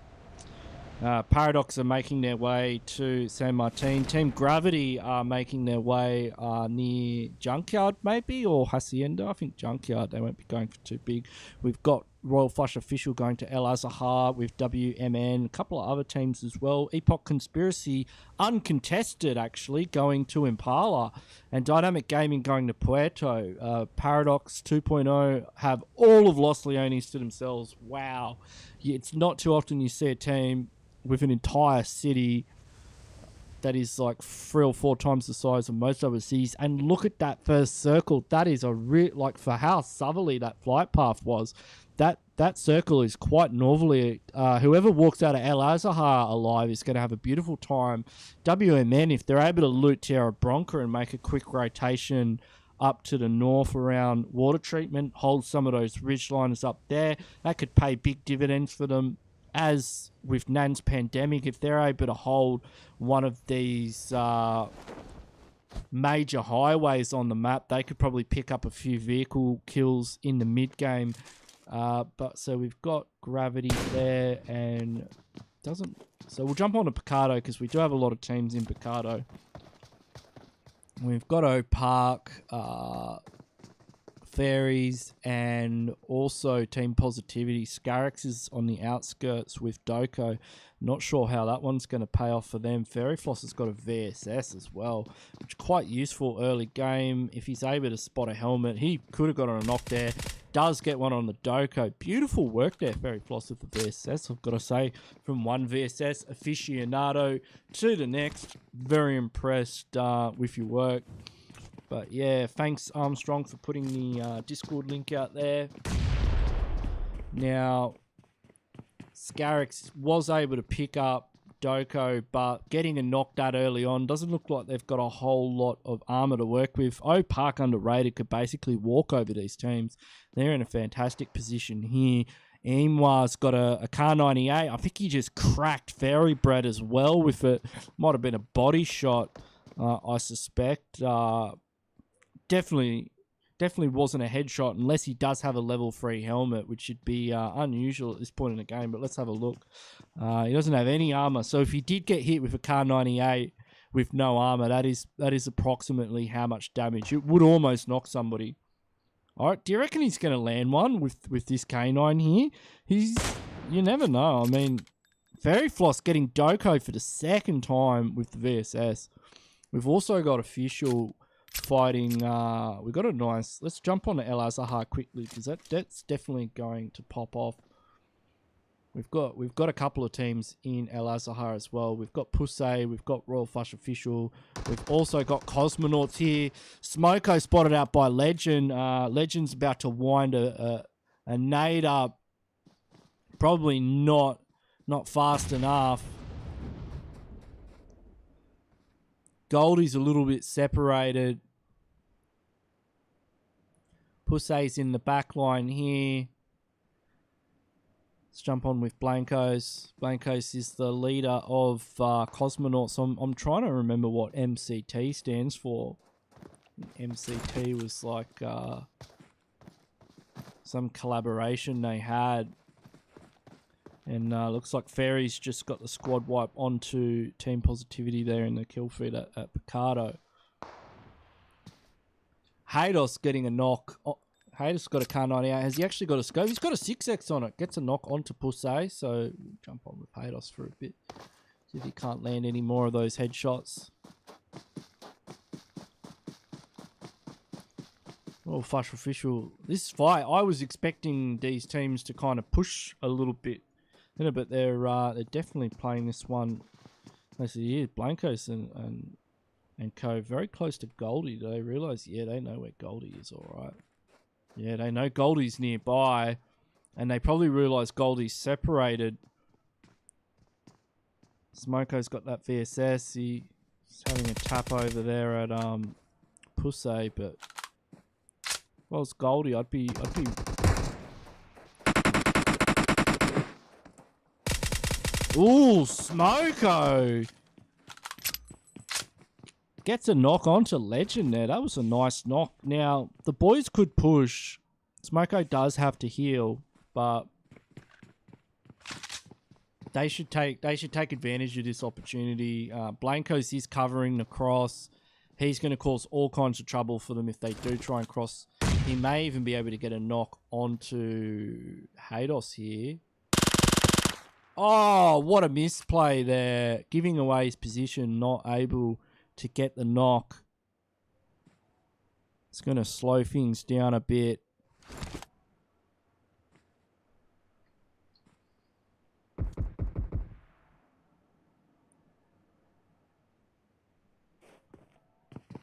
Paradox are making their way to San Martin. Team Gravity are making their way near Junkyard, maybe, or Hacienda. I think Junkyard. They won't be going for too big. We've got Royal Flush Official going to El Azahar with WMN. A couple of other teams as well. Epoch Conspiracy, uncontested, actually, going to Impala. And Dynamic Gaming going to Puerto. Paradox 2.0 have all of Los Leones to themselves. Wow. It's not too often you see a team with an entire city that is like 3 or 4 times the size of most overseas. And look at that first circle. That is a like for how southerly that flight path was. That circle is quite northerly. Whoever walks out of El Azahar alive is going to have a beautiful time. WMN, if they're able to loot Tierra Bronca and make a quick rotation up to the north around water treatment, hold some of those ridgeliners up there, that could pay big dividends for them. As with Nan's Pandemic, if they're able to hold one of these major highways on the map, they could probably pick up a few vehicle kills in the mid-game. So we've got Gravity there, and so we'll jump on to Picado because we do have a lot of teams in Picado. We've got Park, Fairies, and also Team Positivity. Scarix is on the outskirts with Doko. Not sure how that one's going to pay off for them. Fairy Floss has got a VSS as well, which is quite useful early game. If he's able to spot a helmet, he could have got on a knock there. Does get one on the Doko. Beautiful work there, Fairy Floss, with the VSS, I've got to say. From one VSS aficionado to the next. Very impressed with your work. But yeah, thanks Armstrong for putting the Discord link out there. Now, Scarix was able to pick up Doko, but getting a knock that early on doesn't look like they've got a whole lot of armor to work with. Park Underrated could basically walk over these teams. They're in a fantastic position here. Imwa's got a Car 98. I think he just cracked Fairy Bread as well with it. Might have been a body shot, I suspect. Definitely wasn't a headshot unless he does have a level 3 helmet, which should be unusual at this point in the game. But let's have a look. He doesn't have any armor, so if he did get hit with a Car 98 with no armor. That is approximately how much damage. It would almost knock somebody. All right, do you reckon he's going to land one with this K9 here? You never know. I mean, Veryfloss getting Doko for the second time with the VSS. We've also got Official fighting. We've got a nice. Let's jump on to El Azahar quickly because that's definitely going to pop off. We've got a couple of teams in El Azahar as well. We've got Pubg, we've got Royal Flush Official. We've also got Cosmonauts here. Smoko spotted out by Legend. Legend's about to wind a nade up. Probably not fast enough. Goldie's a little bit separated. Pubg's in the back line here. Let's jump on with Blancos. Blancos is the leader of Cosmonauts. I'm trying to remember what MCT stands for. MCT was like some collaboration they had. And looks like Fairy's just got the squad wipe onto Team Positivity there in the kill feed at Picardo. Haydos getting a knock. Haydos got a Car 98. Has he actually got a scope? He's got a 6x on it. Gets a knock onto Pubg. So we'll jump on with Haydos for a bit. See if he can't land any more of those headshots. Oh, Flush Official. This fight, I was expecting these teams to kind of push a little bit. But they're definitely playing this one. Let's see here, Blancos and Co. Very close to Goldie. Do they realise? Yeah, they know where Goldie is, alright. Yeah, they know Goldie's nearby. And they probably realise Goldie's separated. Smoko's got that VSS. He's having a tap over there at Pubg, but if I was Goldie, I'd be ooh, Smoko gets a knock onto Legend there. That was a nice knock. Now, the boys could push. Smoko does have to heal, but they should take advantage of this opportunity. Blancos is covering the cross. He's going to cause all kinds of trouble for them if they do try and cross. He may even be able to get a knock onto Haydos here. Oh, what a misplay there. Giving away his position, not able to get the knock. It's going to slow things down a bit.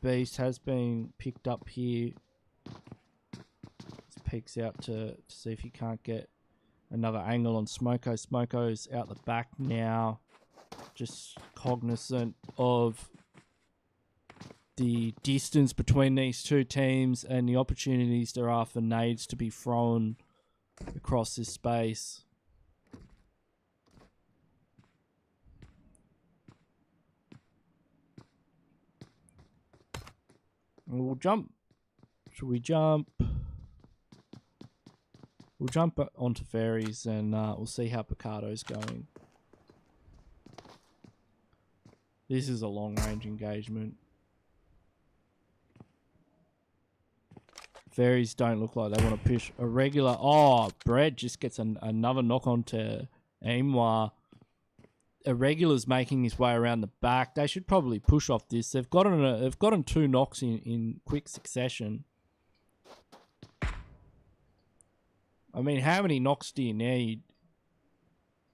Beast has been picked up here. Just peeks out to see if he can't get another angle on Smoko. Smoko's out the back now. Just cognizant of the distance between these two teams and the opportunities there are for nades to be thrown across this space. We'll jump. Should we jump? We'll jump onto Fairies and we'll see how Picardo's going. This is a long-range engagement. Fairies don't look like they want to push a regular. Oh, Bread just gets another knock onto Aimwa. Irregular's making his way around the back. They should probably push off this. They've gotten two knocks in quick succession. I mean, how many knocks do you need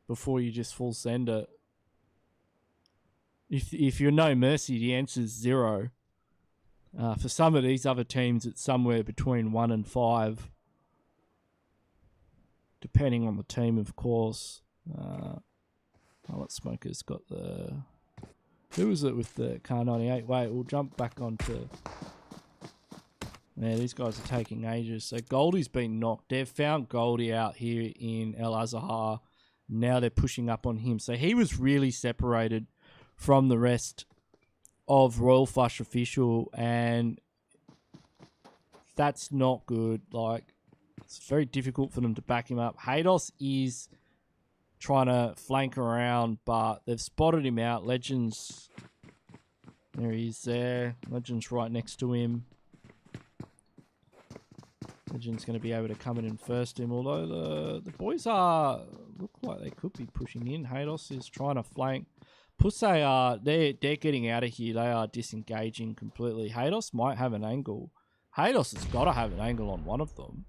before you just full send it? If you're no mercy, the answer is 0. For some of these other teams, it's somewhere between 1 and 5, depending on the team, of course. What Smoker's got the... Who was it with the Car 98? Wait, we'll jump back onto... Yeah, these guys are taking ages. So Goldie's been knocked. They've found Goldie out here in El Azahar. Now they're pushing up on him. So he was really separated from the rest of Royal Flush Official, and that's not good. Like, it's very difficult for them to back him up. Haydos is trying to flank around, but they've spotted him out. Legends There he is there. Legend's right next to him. Legend's going to be able to come in and first him, although the boys look like they could be pushing in. Hados is trying to flank. Pusse they're getting out of here. They are disengaging completely. Hados might have an angle. Hados has got to have an angle on one of them.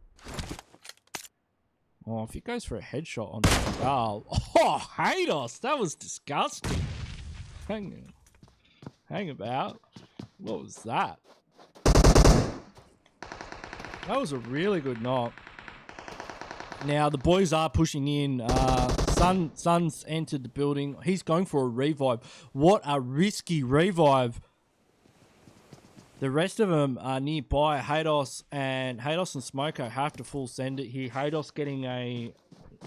Oh, if he goes for a headshot on Gal. Oh, Hados, that was disgusting. Hang about. What was that? That was a really good knock. Now, the boys are pushing in. Sun's entered the building. He's going for a revive. What a risky revive. The rest of them are nearby. Hados and Smoko have to full send it here. Hados getting a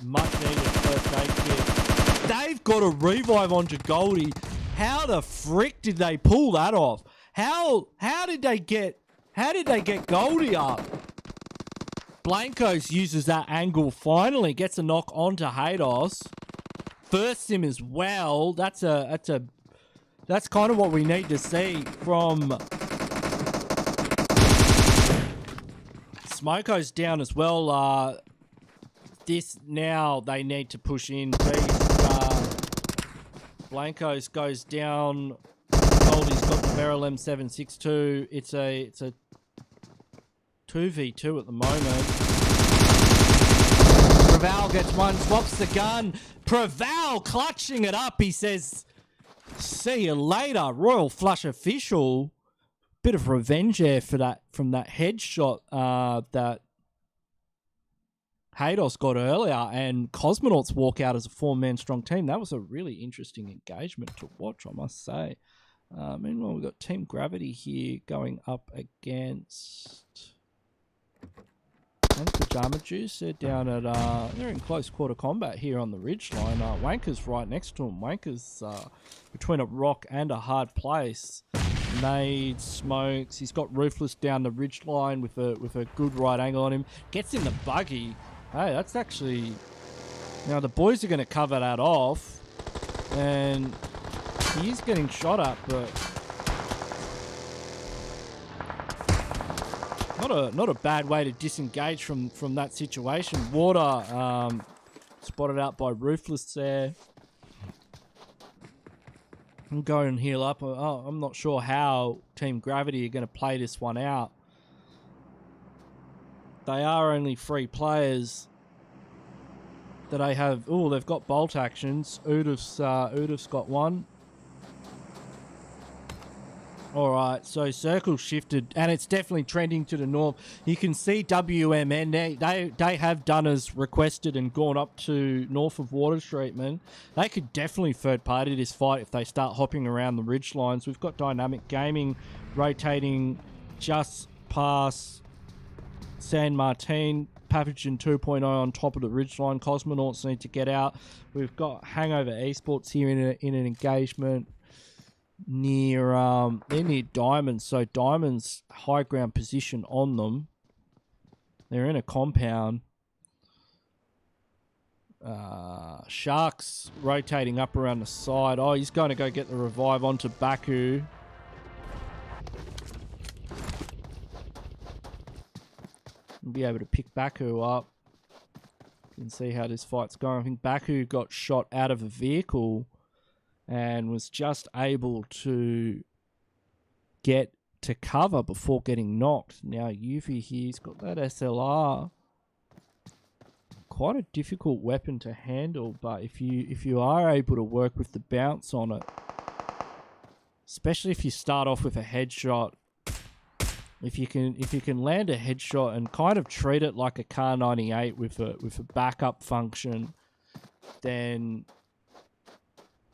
much needed first aid kit. They've got a revive onto Goldie. How the frick did they pull that off? How did they get Goldie up? Blancos uses that angle, finally gets a knock onto Hados. First him as well. That's kind of what we need to see from Smoko's down as well. This now they need to push in. Blancos goes down. Goldie's got the barrel M762. It's a 2v2 at the moment. Preval gets one, swaps the gun. Preval clutching it up. He says, "See you later, Royal Flush official." Bit of revenge there for that from that headshot that Hados got earlier, and Cosmonauts walk out as a 4-man strong team. That was a really interesting engagement to watch, I must say. Meanwhile, we've got Team Gravity here going up against Pajama Juice. They're down at they're in close quarter combat here on the ridge line. Wanker's right next to him. Wanker's between a rock and a hard place. Nades, smokes. He's got Ruthless down the ridge line with a good right angle on him. Gets in the buggy. Hey, that's actually... Now the boys are going to cover that off. And he's getting shot at, but... Not a bad way to disengage from that situation. Water spotted out by Ruthless there. I'm going and heal up. Oh, I'm not sure how Team Gravity are going to play this one out. They are only 3 players that I have. Oh, they've got bolt actions. Udaf's got one. All right, so circle shifted, and it's definitely trending to the north. You can see WMN, they have done as requested and gone up to north of water treatment. They could definitely third party this fight if they start hopping around the ridge lines. We've got Dynamic Gaming rotating just past San Martin. Pathogen 2.0 on top of the ridgeline. Cosmonauts need to get out. We've got Hangover Esports here in an engagement near they're near Diamonds, so Diamonds high ground position on them. They're in a compound. Sharks rotating up around the side. Oh, he's going to go get the revive onto Baku. We'll be able to pick Baku up. You can see how this fight's going. I think Baku got shot out of a vehicle and was just able to get to cover before getting knocked. Now Yuffie here's got that SLR. Quite a difficult weapon to handle, but if you are able to work with the bounce on it, especially if you start off with a headshot, if you can land a headshot and kind of treat it like a Car 98 with a backup function, then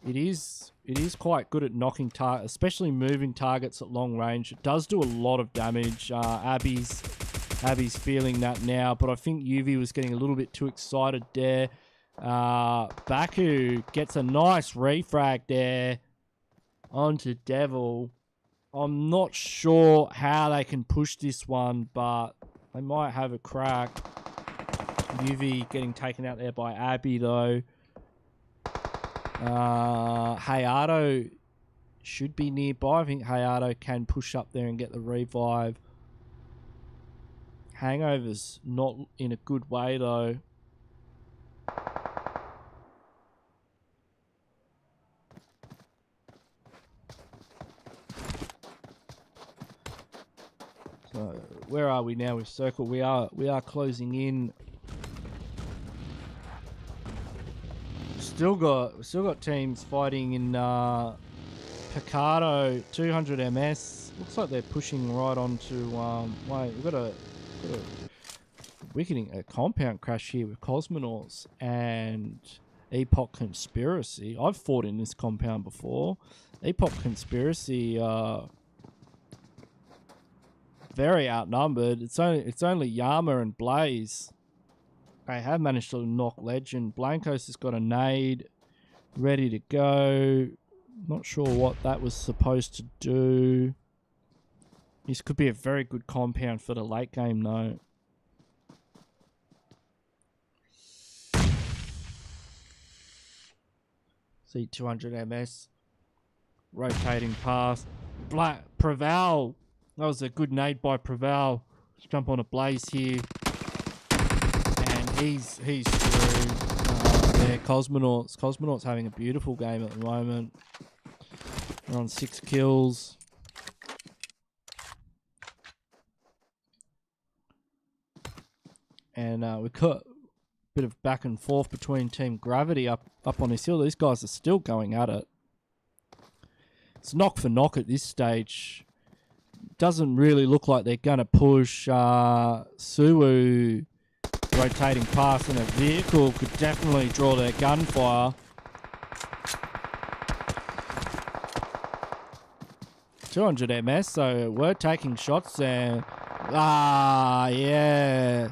it is quite good at knocking targets, especially moving targets at long range. It does do a lot of damage. Abby's feeling that now, but I think Yuvi was getting a little bit too excited there. Baku gets a nice refrag there onto Devil. I'm not sure how they can push this one, but they might have a crack. Yuvi getting taken out there by Abby though. Hayato should be nearby. I think Hayato can push up there and get the revive. Hangover's not in a good way though. So where are we now with Circle? We are closing in. Still got teams fighting in Picardo 200 MS. Looks like they're pushing right onto wait, we've got a a compound crash here with Cosmonauts and Epoch Conspiracy. I've fought in this compound before. Epoch Conspiracy very outnumbered. It's only Yama and Blaze. They have managed to knock Legend. Blancos has got a nade ready to go. Not sure what that was supposed to do. This could be a very good compound for the late game though. See 200 MS. Rotating past. Preval. That was a good nade by Preval. Let's jump on a Blaze here. And he's screwed. Yeah, Cosmonauts. Cosmonauts having a beautiful game at the moment. They're on 6 kills. And we've got a bit of back and forth between Team Gravity up on this hill. These guys are still going at it. It's knock for knock at this stage. Doesn't really look like they're going to push. Suwu rotating past in a vehicle could definitely draw their gunfire. 200 MS, so we're taking shots there. Yeah.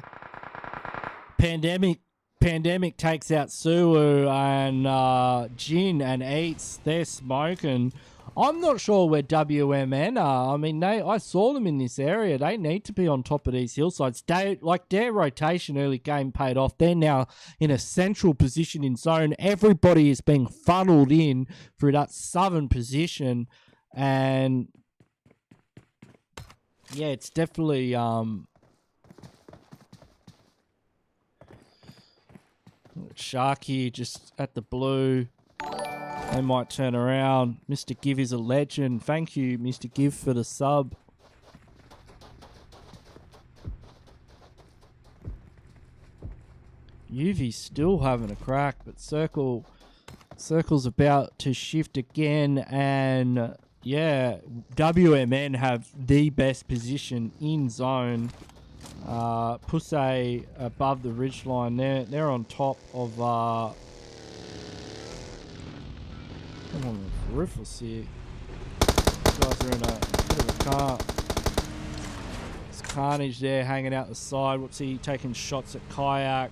Pandemic takes out Suwu and Jin and Eats. They're smoking. I'm not sure where WMN are. I mean, I saw them in this area. They need to be on top of these hillsides. Their rotation early game paid off. They're now in a central position in zone. Everybody is being funneled in through that southern position. And yeah, it's definitely Sharky just at the blue. They might turn around. Mr. Give is a legend. Thank you, Mr. Give, for the sub. UV's still having a crack, but Circle's about to shift again, and yeah, WMN have the best position in zone. Pussy above the ridgeline. They're on top of come on, ruthless here. These guys are in a bit of a car. There's Carnage there hanging out the side. What's he taking shots at Kayak?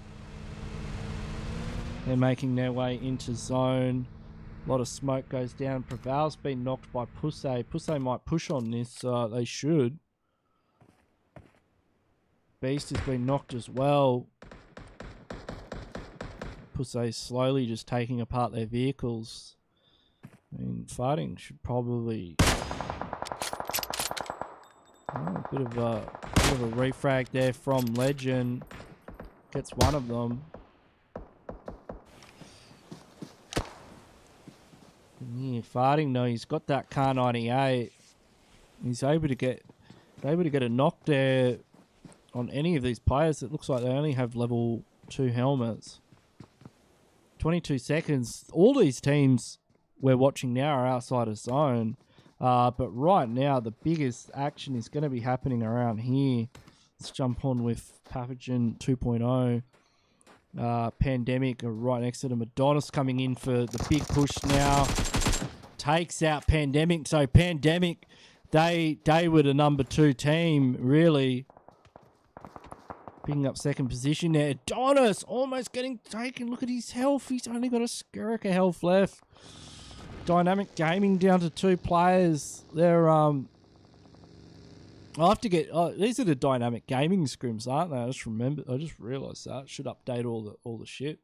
They're making their way into zone. A lot of smoke goes down. Preval's been knocked by Pussy. Pussy might push on this. They should. Beast has been knocked as well. Pussy's slowly just taking apart their vehicles. I mean, fighting should probably a bit of a refrag there from Legend. Gets one of them. Yeah, farting though, he's got that Car 98. He's able to get a knock there on any of these players. It looks like they only have level 2 helmets. 22 seconds. All these teams we're watching now are outside of zone. But right now, the biggest action is going to be happening around here. Let's jump on with Pathogen 2.0. Pandemic are right next to them. Adonis coming in for the big push now. Takes out Pandemic. So Pandemic, they were the number 2 team, really. Picking up second position there. Adonis almost getting taken. Look at his health. He's only got a skerrick of health left. Dynamic Gaming down to 2 players. They're I'll have to get these are the Dynamic Gaming scrims, aren't they? I just realised that. Should update all the shit.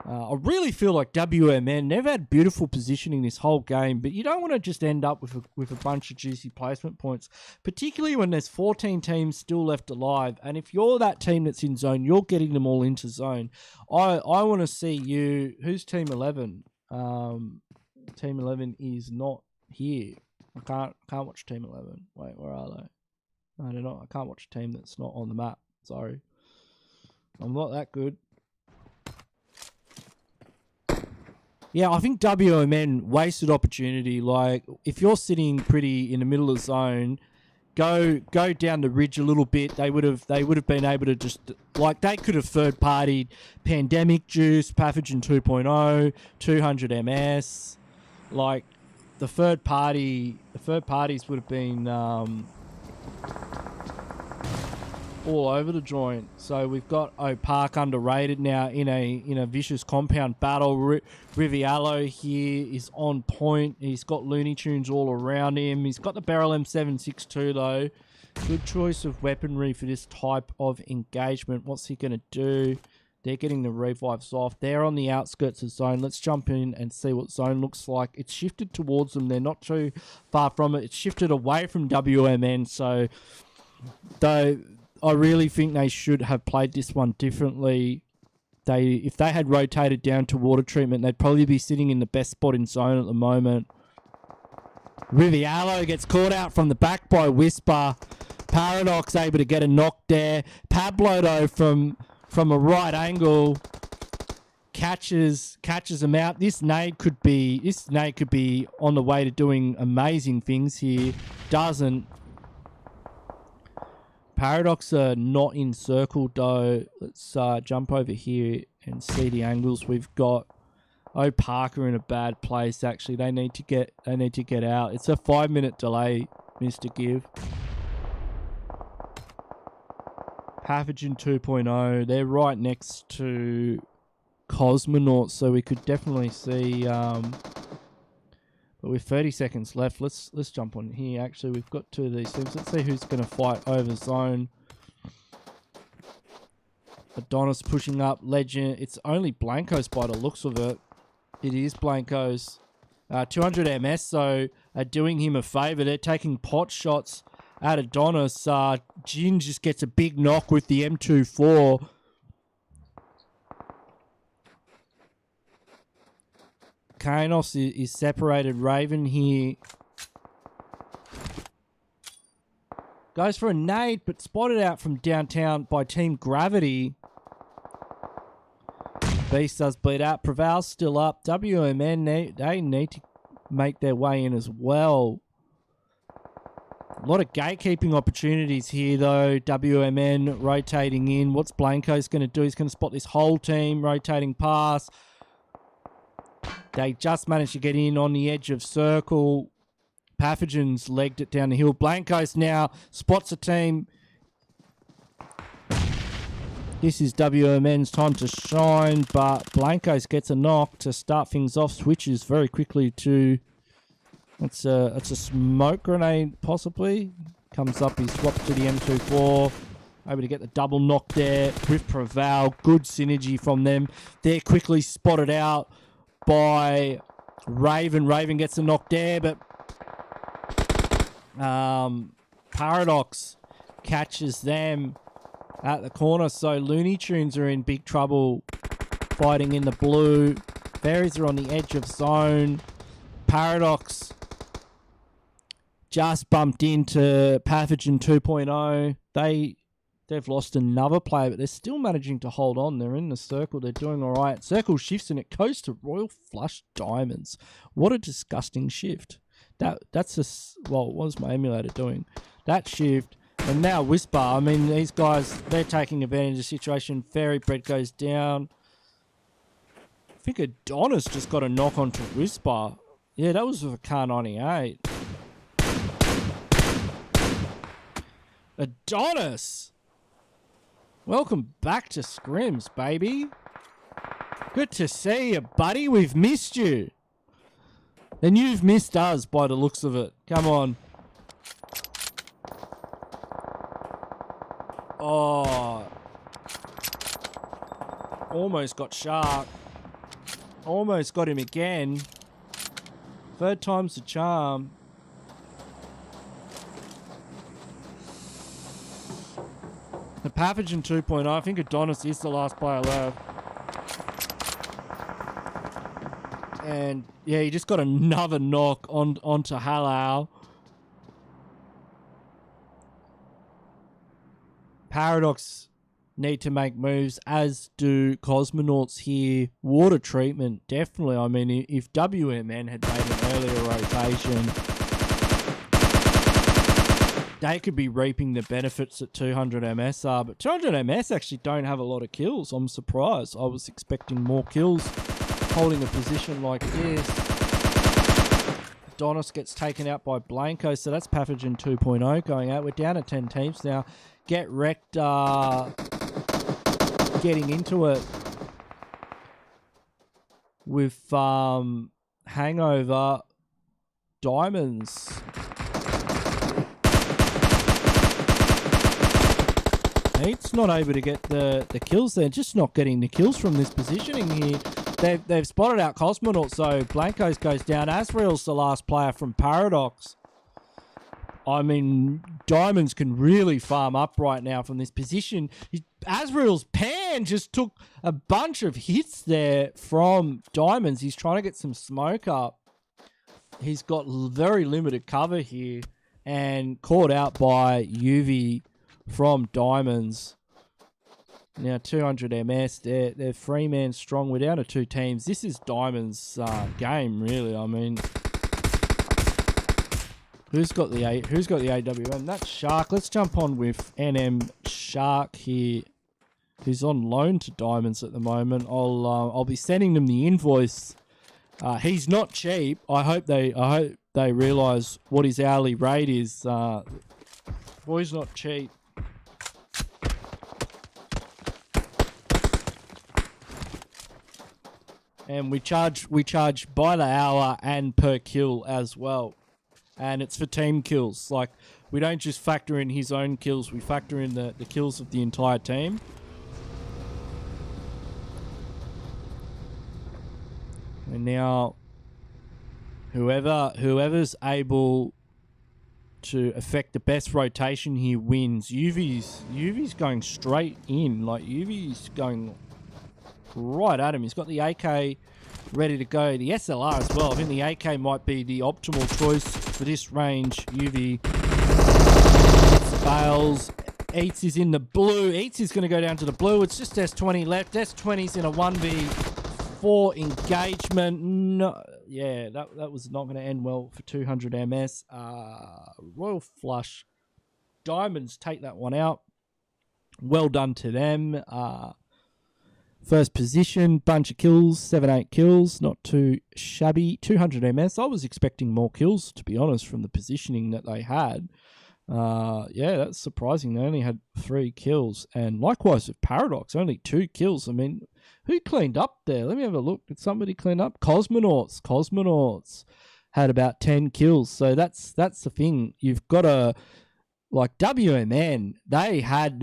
I really feel like WMN never had beautiful positioning this whole game, but you don't want to just end up with a bunch of juicy placement points, particularly when there's 14 teams still left alive. And if you're that team that's in zone, you're getting them all into zone. I want to see you. Who's Team 11? Team 11 is not here. I can't watch Team 11. Wait, where are they? No, they're not. I can't watch a team that's not on the map. Sorry. I'm not that good. Yeah, I think WMN wasted opportunity. Like, if you're sitting pretty in the middle of the zone, go down the ridge a little bit. They would have been able to just, like, they could have third-partied Pandemic Juice, Pathogen 2.0, 200 MS. Like, the third parties would have been all over the joint. So we've got Park underrated now in a vicious compound battle. Riviallo here is on point. He's got Looney Tunes all around him. He's got the Barrel M762 though. Good choice of weaponry for this type of engagement. What's he going to do? They're getting the revives off. They're on the outskirts of zone. Let's jump in and see what zone looks like. It's shifted towards them. They're not too far from it. It's shifted away from WMN. So, though, I really think they should have played this one differently. If they had rotated down to water treatment, they'd probably be sitting in the best spot in zone at the moment. Riviallo gets caught out from the back by Whisper. Paradox able to get a knock there. Pablo, though, from a right angle, catches him out. This nade could be on the way to doing amazing things here. Doesn't. Paradox are not encircled though. Let's jump over here and see the angles we've got. Parker in a bad place actually. They need to get out. It's a 5-minute delay, Mr. Give. Pathogen 2.0. They're right next to Cosmonauts, so we could definitely see. But with 30 seconds left, let's jump on here. Actually, we've got two of these things. Let's see who's going to fight over zone. Adonis pushing up. Legend. It's only Blancos by the looks of it. It is Blancos. 200 MS, so are doing him a favour. They're taking pot shots at Adonis. Jin just gets a big knock with the M24. Kanos is separated. Raven here goes for a nade, but spotted out from downtown by Team Gravity. Beast does bleed out. Preval's still up. WMN, they need to make their way in as well. A lot of gatekeeping opportunities here, though. WMN rotating in. What's Blanco's going to do? He's going to spot this whole team rotating past. They just managed to get in on the edge of circle. Pathogens legged it down the hill. Blancos now spots a team. This is WMN's time to shine, but Blancos gets a knock to start things off. Switches very quickly to... It's a smoke grenade, possibly. Comes up, he swaps to the M24. Able to get the double knock there with Preval. Good synergy from them. They're quickly spotted out by Raven. Raven gets a knock there, but Paradox catches them at the corner. So Looney Tunes are in big trouble fighting in the blue. Fairies are on the edge of zone. Paradox just bumped into Pathogen 2.0. They've lost another player, but they're still managing to hold on. They're in the circle. They're doing all right. Circle shifts, and it goes to Royal Flush Diamonds. What a disgusting shift. That's just... Well, what was my emulator doing? That shift. And now Whisper. I mean, these guys, they're taking advantage of the situation. Fairy Bread goes down. I think Adonis just got a knock onto Whisper. Yeah, that was with a Car 98. Adonis! Welcome back to Scrims, baby. Good to see you, buddy. We've missed you. And you've missed us by the looks of it. Come on. Oh. Almost got shark. Almost got him again. Third time's the charm. The Pathogen 2.0, I think Adonis is the last player left. And yeah, he just got another knock onto Halal. Paradox need to make moves, as do Cosmonauts here. Water treatment, definitely. I mean, if WMN had made an earlier rotation, they could be reaping the benefits that 200 MS are. But 200 MS actually don't have a lot of kills. I'm surprised. I was expecting more kills holding a position like this. Donis gets taken out by Blanco, so that's Pathogen 2.0 going out. We're down to 10 teams now. Get wrecked, getting into it with Hangover. Diamonds. He's not able to get the kills. They're just not getting the kills from this positioning here. They've spotted out Cosmonaut, so Blancos goes down. Asriel's the last player from Paradox. I mean, Diamonds can really farm up right now from this position. Asriel's pan just took a bunch of hits there from Diamonds. He's trying to get some smoke up. He's got very limited cover here and caught out by UV from Diamonds. Now 200 MS, they're 3-man strong. We're down to 2 teams. This is Diamonds' game, really. I mean, who's got the AWM? That's Shark. Let's jump on with NM Shark here, who's on loan to Diamonds at the moment. I'll be sending them the invoice. He's not cheap. I hope they realise what his hourly rate is. Boy's not cheap. And we charge by the hour and per kill as well. And it's for team kills. Like, we don't just factor in his own kills, we factor in the kills of the entire team. And now whoever's able to affect the best rotation here wins. UV's going straight in. Like, UV's going right at him. He's got the AK ready to go. The SLR as well. I think the AK might be the optimal choice for this range. UV fails. Eats is in the blue. Eats is going to go down to the blue. It's just S20 left. S20's in a 1v4 engagement. No, yeah, that was not going to end well for 200 MS. Royal Flush. Diamonds take that one out. Well done to them. First position, bunch of kills, 7-8 kills, not too shabby. 200 MS. I was expecting more kills, to be honest, from the positioning that they had. Yeah, that's surprising. They only had 3 kills. And likewise with Paradox, only 2 kills. I mean, who cleaned up there? Let me have a look. Did somebody clean up? Cosmonauts had about 10 kills. So that's the thing. You've got to, like, WMN, they had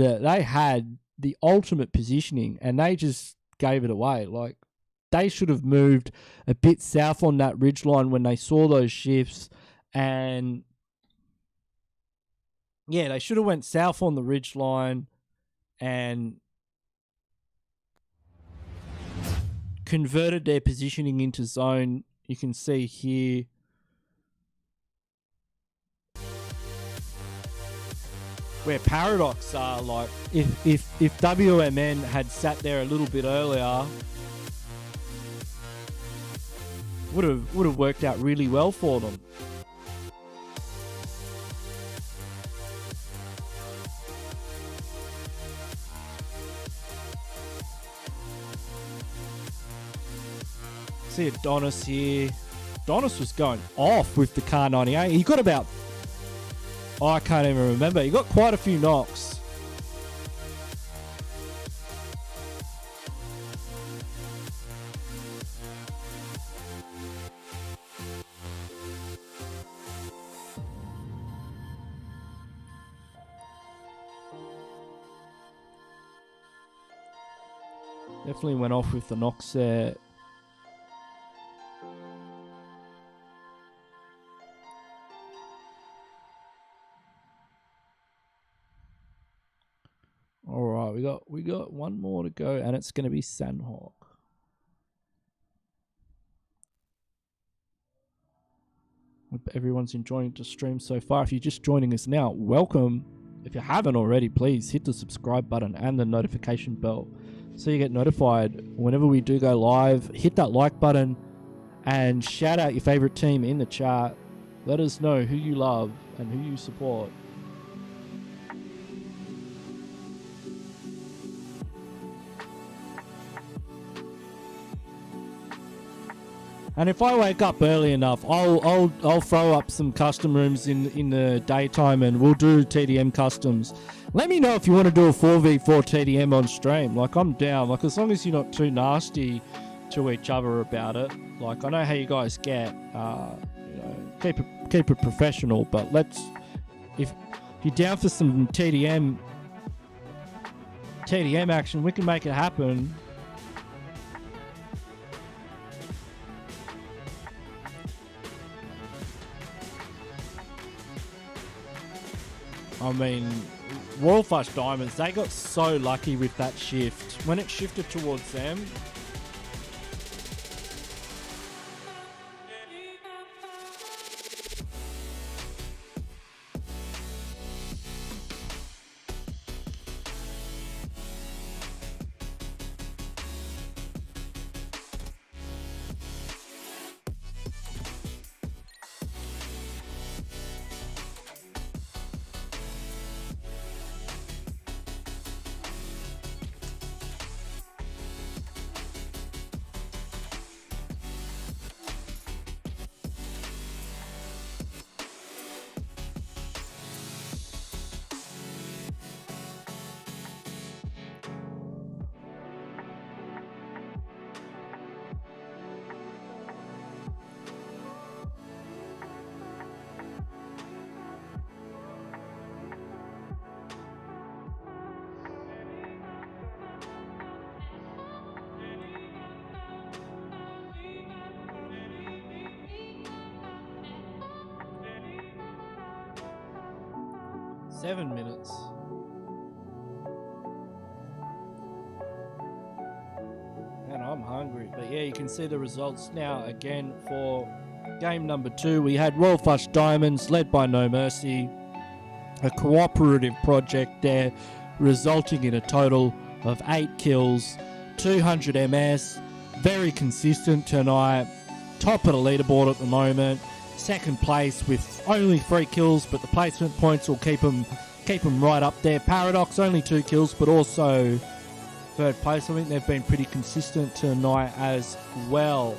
the ultimate positioning, and they just gave it away. Like, they should have moved a bit south on that ridgeline when they saw those shifts, and yeah, they should have went south on the ridgeline and converted their positioning into zone. You can see here where Paradox are. Like, if WMN had sat there a little bit earlier, would have worked out really well for them. See Adonis here. Adonis was going off with the Car 98. He got about, I can't even remember. He got quite a few knocks. Definitely went off with the knocks there. All right, we got one more to go, and it's going to be Sandhawk. Hope everyone's enjoying the stream so far. If you're just joining us now, welcome. If you haven't already, please hit the subscribe button and the notification bell so you get notified whenever we do go live. Hit that like button and shout out your favorite team in the chat. Let us know who you love and who you support. And if I wake up early enough, I'll throw up some custom rooms in the daytime, and we'll do TDM customs. Let me know if you want to do a 4v4 TDM on stream. Like, I'm down. Like, as long as you're not too nasty to each other about it. Like, I know how you guys get. You know, keep it professional. But if you're down for some TDM action, we can make it happen. I mean, Royal Flush Diamonds, they got so lucky with that shift. When it shifted towards them, Seven minutes. And I'm hungry. But yeah, you can see the results now again for game number 2. We had Royal Flush Diamonds led by No Mercy. A cooperative project there, resulting in a total of 8 kills, 200 MS. Very consistent tonight. Top of the leaderboard at the moment. Second place with only 3 kills, but the placement points will keep them right up there. Paradox only 2 kills, but also third place. I think they've been pretty consistent tonight as well.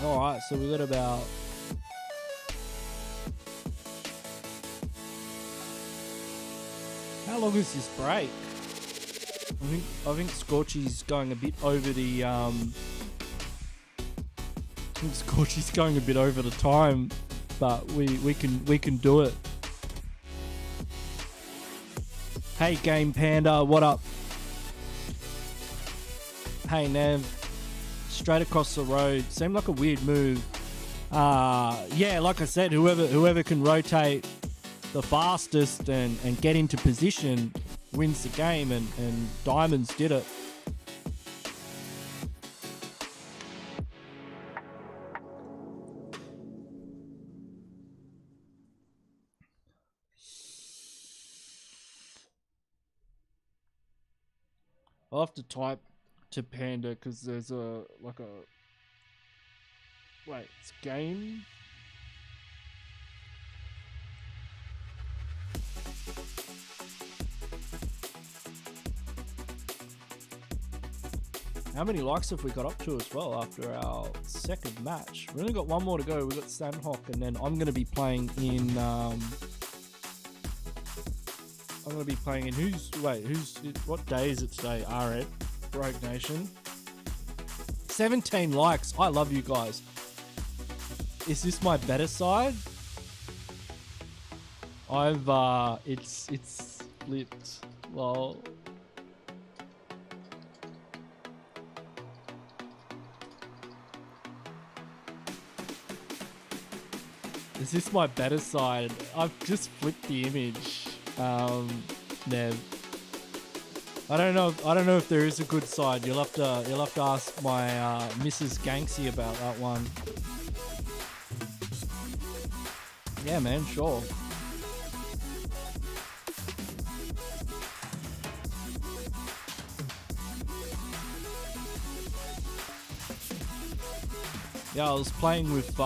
Alright, so we got about how long is this break? I think Scorchy's going a bit over the Scorchy's going a bit over the time, but we can do it. Hey Game Panda, what up? Hey Nev. Straight across the road. Seemed like a weird move. Yeah, like I said, whoever can rotate the fastest and get into position wins the game, and Diamonds did it. I'll have to type to Panda because there's wait, it's game. How many likes have we got up to as well after our second match? We only got one more to go. We've got Sandhawk, and then I'm going to be playing in what day is it today? Alright. Rogue Nation. 17 likes. I love you guys. Is this my better side? It's flipped. Well, is this my better side? I've just flipped the image. Nev. I don't know if there is a good side. You'll have to ask my Mrs. Ganksy about that one. Yeah, man, sure. Yeah, I was playing with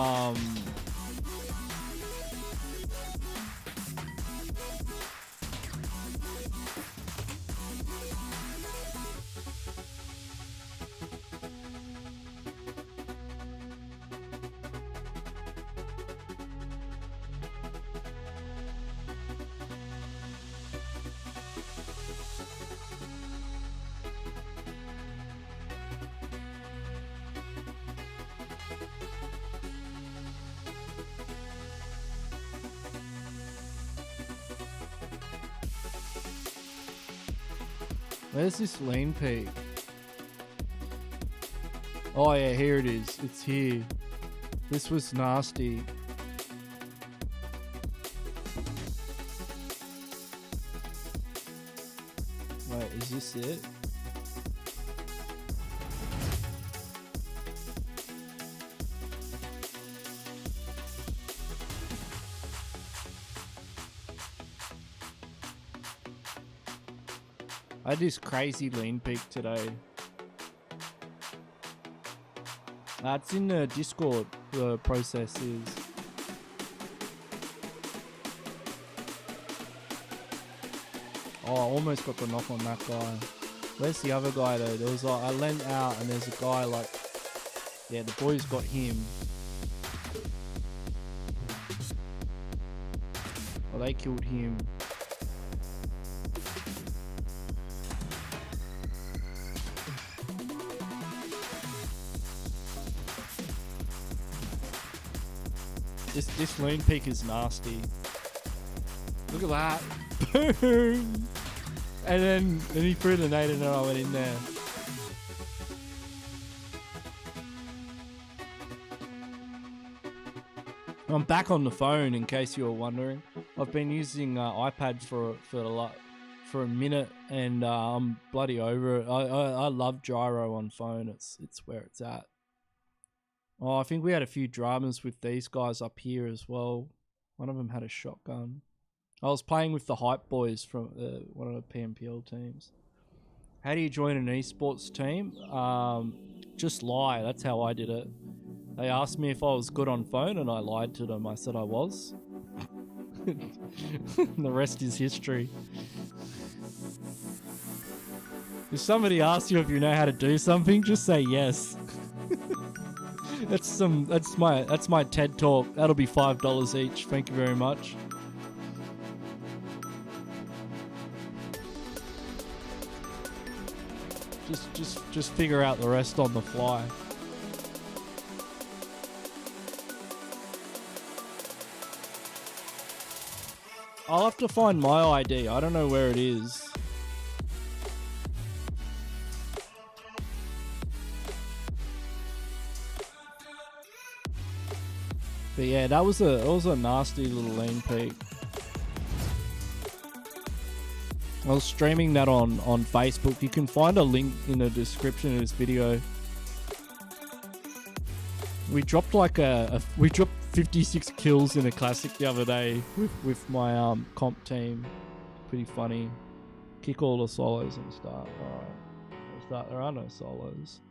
where's this lean peak? Oh yeah, here it is. It's here. This was nasty. Wait, is this it? I had this crazy lean peak today. It's in the Discord, the process is. Oh, I almost got the knock on that guy. Where's the other guy though? There was like, I leant out and there's a guy like, yeah, the boys got him. Well, they killed him. This lean peak is nasty. Look at that. Boom! And then he threw the nade and I went in there. I'm back on the phone in case you were wondering. I've been using iPad for a minute and I'm bloody over it. I love gyro on phone. It's where it's at. Oh, I think we had a few dramas with these guys up here as well. One of them had a shotgun. I was playing with the hype boys from one of the PMPL teams. How do you join an esports team? Just lie. That's how I did it. They asked me if I was good on phone and I lied to them. I said I was. The rest is history. If somebody asks you if you know how to do something, just say yes. That's my TED talk. That'll be $5 each. Thank you very much. Just figure out the rest on the fly. I'll have to find my ID. I don't know where it is. But yeah, it was a nasty little lean peak. I was streaming that on Facebook. You can find a link in the description of this video. We dropped we dropped 56 kills in a classic the other day with my comp team. Pretty funny. Kick all the solos and start. Alright. Let's start. There are no solos.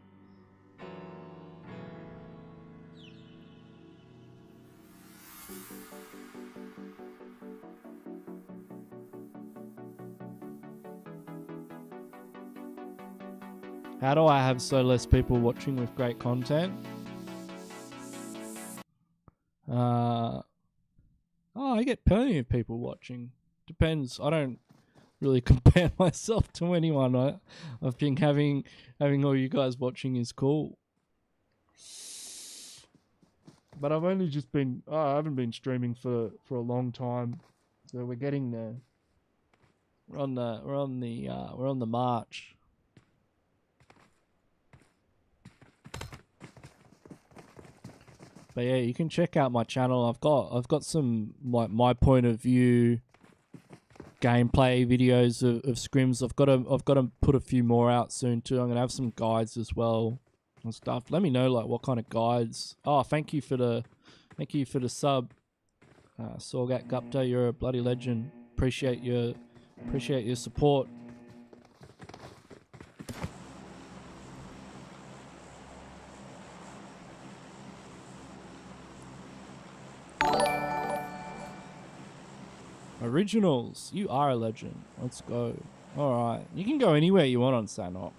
How do I have so less people watching with great content? I get plenty of people watching. Depends. I don't really compare myself to anyone. I've been having all you guys watching is cool. But I've only just been, I haven't been streaming for a long time. So we're getting there. We're on the march. But yeah, you can check out my channel. I've got some like my point of view gameplay videos of scrims. I've got to put a few more out soon too. I'm gonna have some guides as well and stuff. Let me know like what kind of guides. Oh, thank you for the sub, Sorgat Gupta. You're a bloody legend. Appreciate your support. Originals, you are a legend. Let's go. Alright, you can go anywhere you want on Sanhok.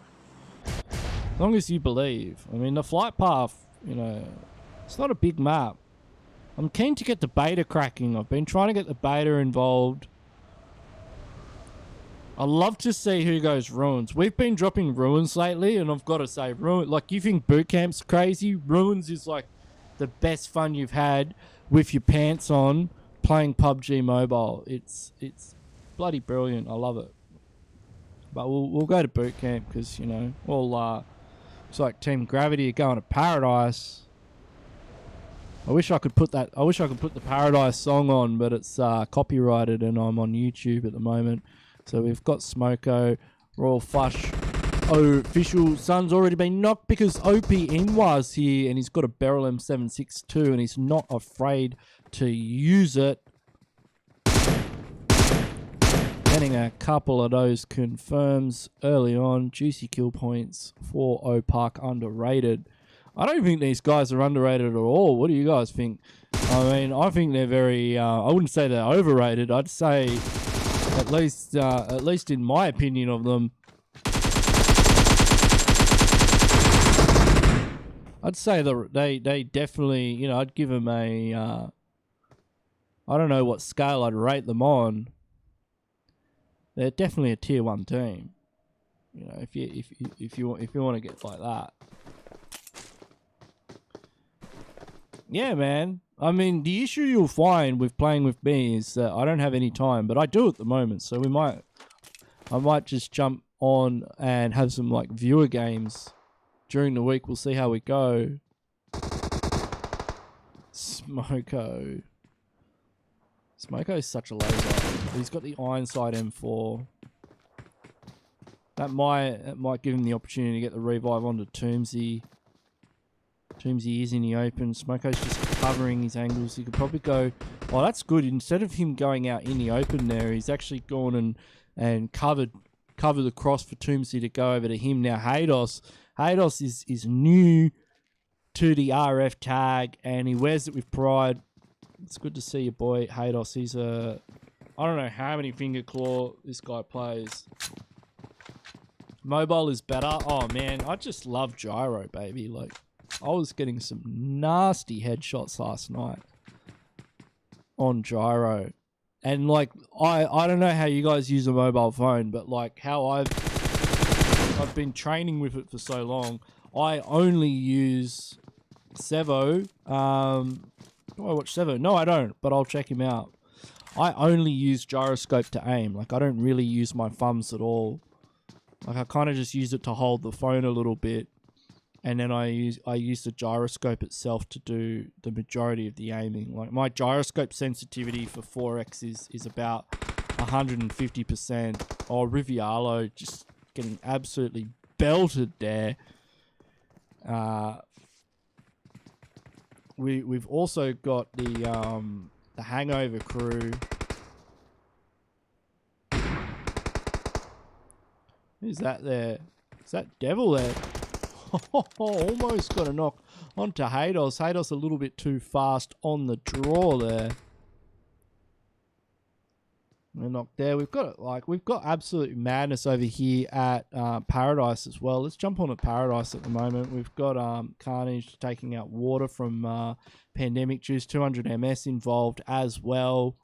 As long as you believe. I mean, the flight path, you know, it's not a big map. I'm keen to get the beta cracking. I've been trying to get the beta involved. I love to see who goes ruins. We've been dropping ruins lately, and I've got to say, ruin. Like, you think boot camp's crazy? Ruins is like the best fun you've had with your pants on playing PUBG Mobile. It's bloody brilliant. I love it. But we'll go to boot camp because, you know, all it's like Team Gravity are going to Paradise. I wish I could put that. I wish I could put the Paradise song on, but it's copyrighted, and I'm on YouTube at the moment. So we've got Smoko, Royal Flush, official. Sun's already been knocked because OPM was here, and he's got a Beryl M762, and he's not afraid to use it. Getting a couple of those confirms early on. Juicy kill points for Opark. Underrated. I don't think these guys are underrated at all. What do you guys think? I mean, I think they're very, I wouldn't say they're overrated. I'd say, at least in my opinion of them, I'd say they definitely, you know, I'd give them a, I don't know what scale I'd rate them on. They're definitely a tier 1 team. You know, if you want to get like that. Yeah, man. I mean, the issue you'll find with playing with me is that I don't have any time, but I do at the moment. So I might just jump on and have some like viewer games during the week. We'll see how we go. Smoko is such a laser. He's got the Ironside M4. That might give him the opportunity to get the revive onto Toomsy. Toomsy is in the open. Smoko's just covering his angles. He could probably go... Oh, that's good. Instead of him going out in the open there, he's actually gone and covered the cross for Toomsy to go over to him. Now, Haydos is new to the RF tag, and he wears it with pride. It's good to see your boy, Haydos. He's a... I don't know how many finger claw this guy plays. Mobile is better. Oh, man. I just love gyro, baby. Like... I was getting some nasty headshots last night on gyro. And like I don't know how you guys use a mobile phone, but like how I've been training with it for so long. I only use Sevo. Do I watch Sevo? No, I don't, but I'll check him out. I only use gyroscope to aim. Like I don't really use my thumbs at all. Like I kind of just use it to hold the phone a little bit. And then I use the gyroscope itself to do the majority of the aiming. Like my gyroscope sensitivity for 4x is about 150%. Oh, Rivialo just getting absolutely belted there. We've also got the Hangover crew. Who's that there? Is that Devil there? Almost got a knock onto Haydos. Haydos a little bit too fast on the draw there. A knock there. We've got absolute madness over here at Paradise as well. Let's jump on at Paradise at the moment. We've got Carnage taking out water from Pandemic Juice. 200 MS involved as well.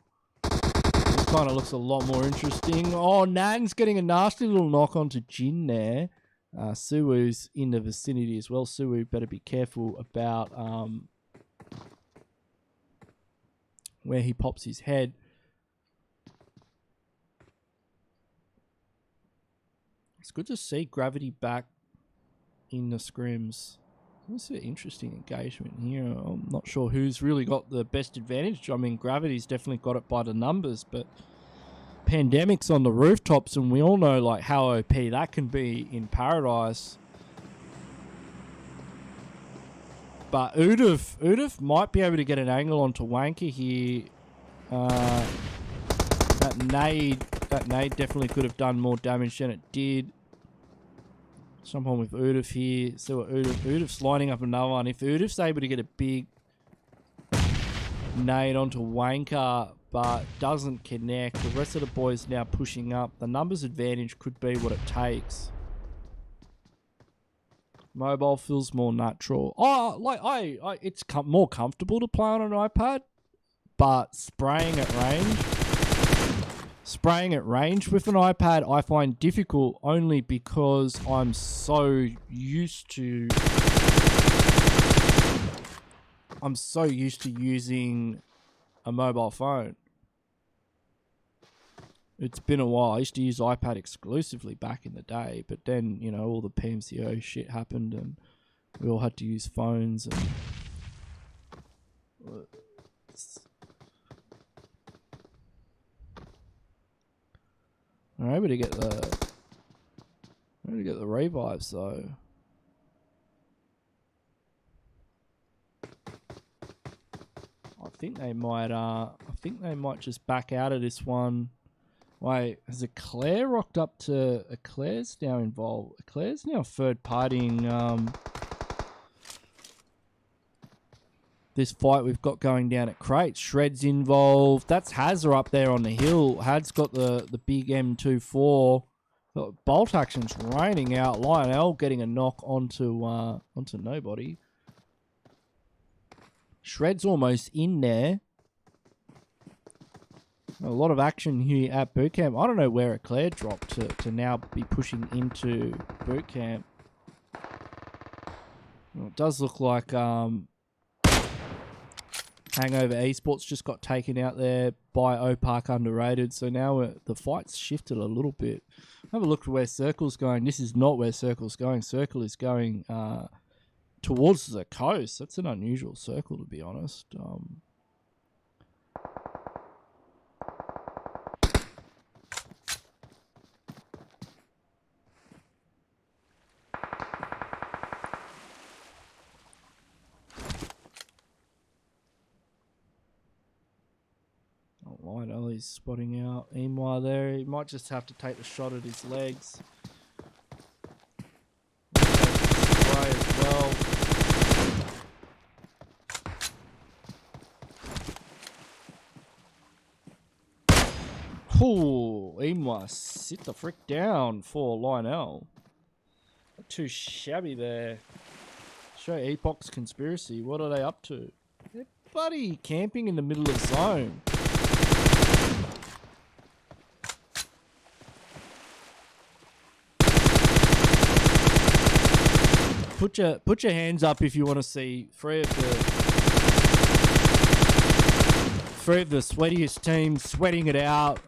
Just kind of looks a lot more interesting. Oh, Nan's getting a nasty little knock onto Jin there. Suwoo's in the vicinity as well. Suwoo better be careful about where he pops his head. It's good to see Gravity back in the scrims. It's an interesting engagement here. I'm not sure who's really got the best advantage. I mean, Gravity's definitely got it by the numbers, but Pandemic's on the rooftops, and we all know like how OP that can be in Paradise. But Udyf might be able to get an angle onto Wanker here. That nade definitely could have done more damage than it did. Jump on with Udyf here. See what Udyf's lining up another one. If Udyf's able to get a big nade onto Wanker but doesn't connect, the rest of the boys now pushing up. The numbers advantage could be what it takes. Mobile feels more natural. Oh, like it's more comfortable to play on an iPad, but spraying at range with an iPad I find difficult only because I'm so used to using a mobile phone. It's been a while. I used to use iPad exclusively back in the day, but then, you know, all the PMCO shit happened and we all had to use phones and I'm able to get the revives though. I think they might just back out of this one. Wait, has Eclair rocked up to... Eclair's now involved. Eclair's now third-partying this fight we've got going down at Crates. Shred's involved. That's Hazza up there on the hill. Had's got the big M24. Bolt action's raining out. Lionel getting a knock onto nobody. Shred's almost in there. A lot of action here at boot camp. I don't know where Eclair dropped to now be pushing into boot camp. Well, it does look like Hangover Esports just got taken out there by OPark Underrated. So now the fight's shifted a little bit. Have a look at where Circle's going. This is not where Circle's going. Circle is going towards the coast. That's an unusual circle, to be honest. Lionel is spotting out Emwa there. He might just have to take the shot at his legs. Spray as well. Ooh, Emwa, sit the frick down for Lionel. Not too shabby there. Show Epoch's conspiracy. What are they up to? They're bloody camping in the middle of zone. Put your hands up if you want to see three of the sweatiest teams sweating it out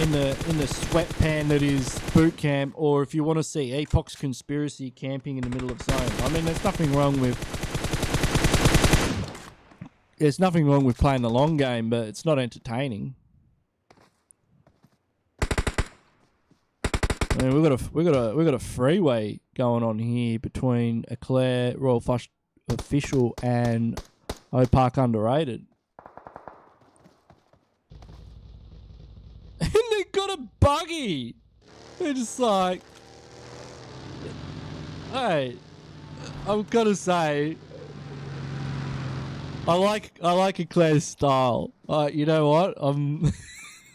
in the sweat pan that is boot camp, or if you want to see Epoch's conspiracy camping in the middle of zone. I mean, there's nothing wrong with playing the long game, but it's not entertaining. I mean, we got a freeway going on here between Eclair, Royal Flush Official, and OPark Underrated. And they got a buggy. They're just like, hey, I've got to say, I like Eclair's style. You know what?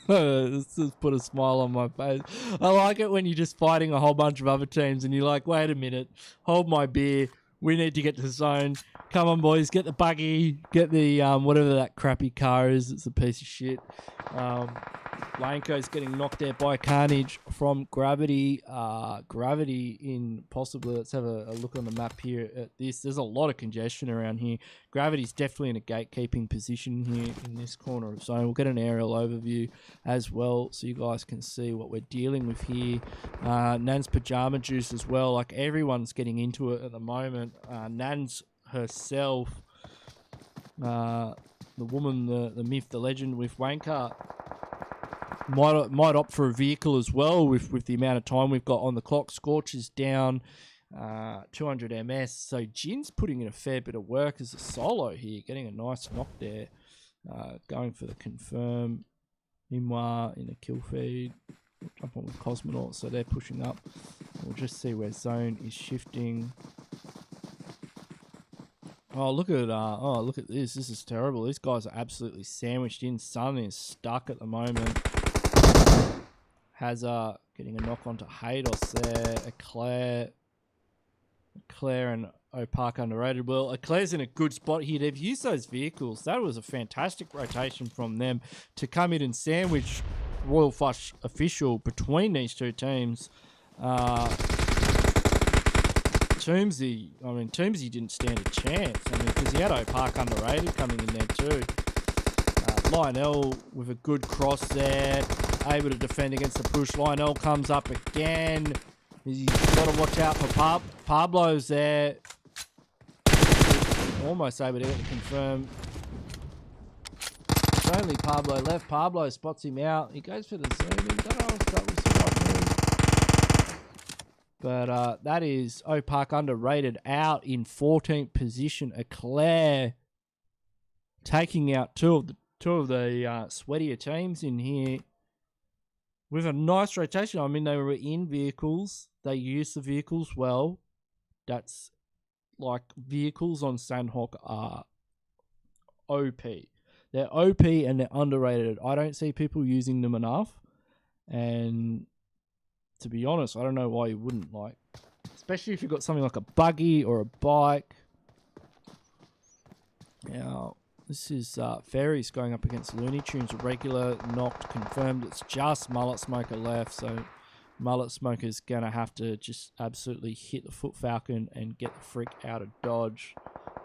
Let's just put a smile on my face. I like it when you're just fighting a whole bunch of other teams and you're like, wait a minute, hold my beer. We need to get to the zone. Come on, boys, get the buggy, get the whatever that crappy car is. It's a piece of shit. Blanco's getting knocked out by Carnage from Gravity. Gravity in possibly, let's have a look on the map here at this. There's a lot of congestion around here. Gravity's definitely in a gatekeeping position here in this corner of zone. We'll get an aerial overview as well so you guys can see what we're dealing with here. Nan's Pajama Juice as well. Like, everyone's getting into it at the moment. Nan's herself, the woman, the myth, the legend with Wanker, might opt for a vehicle as well with the amount of time we've got on the clock. Scorch is down 200 MS. So Jin's putting in a fair bit of work as a solo here, getting a nice knock there. Going for the confirm. Imwa in a kill feed. Jump on with Cosmonaut, so they're pushing up. We'll just see where zone is shifting. Oh, look at this. This is terrible. These guys are absolutely sandwiched in. Sun is stuck at the moment. Hazard getting a knock onto Haydos there. Eclair and Opark underrated. Well, Eclair's in a good spot here. They've used those vehicles. That was a fantastic rotation from them to come in and sandwich Royal Flush Official between these two teams. Toomsy didn't stand a chance. I mean, because he had Opark underrated coming in there too. Lionel with a good cross there, able to defend against the push. Lionel comes up again. He's got to watch out for Pablo's there. Almost able to get it confirmed. It's only Pablo left. Pablo spots him out. He goes for the zoom in. Don't know if that was the right move. But that is Opark underrated out in 14th position. Eclair taking out two of the sweatier teams in here with a nice rotation. I mean, they were in vehicles. They used the vehicles well. That's like, vehicles on Sandhawk are OP. They're OP and they're underrated. I don't see people using them enough. And to be honest, I don't know why you wouldn't, like, especially if you've got something like a buggy or a bike. Now, this is Fairies going up against Looney Tunes. A regular knocked, confirmed. It's just Mullet Smoker left, so Mullet Smoker's going to have to just absolutely hit the Foot Falcon and get the frick out of dodge.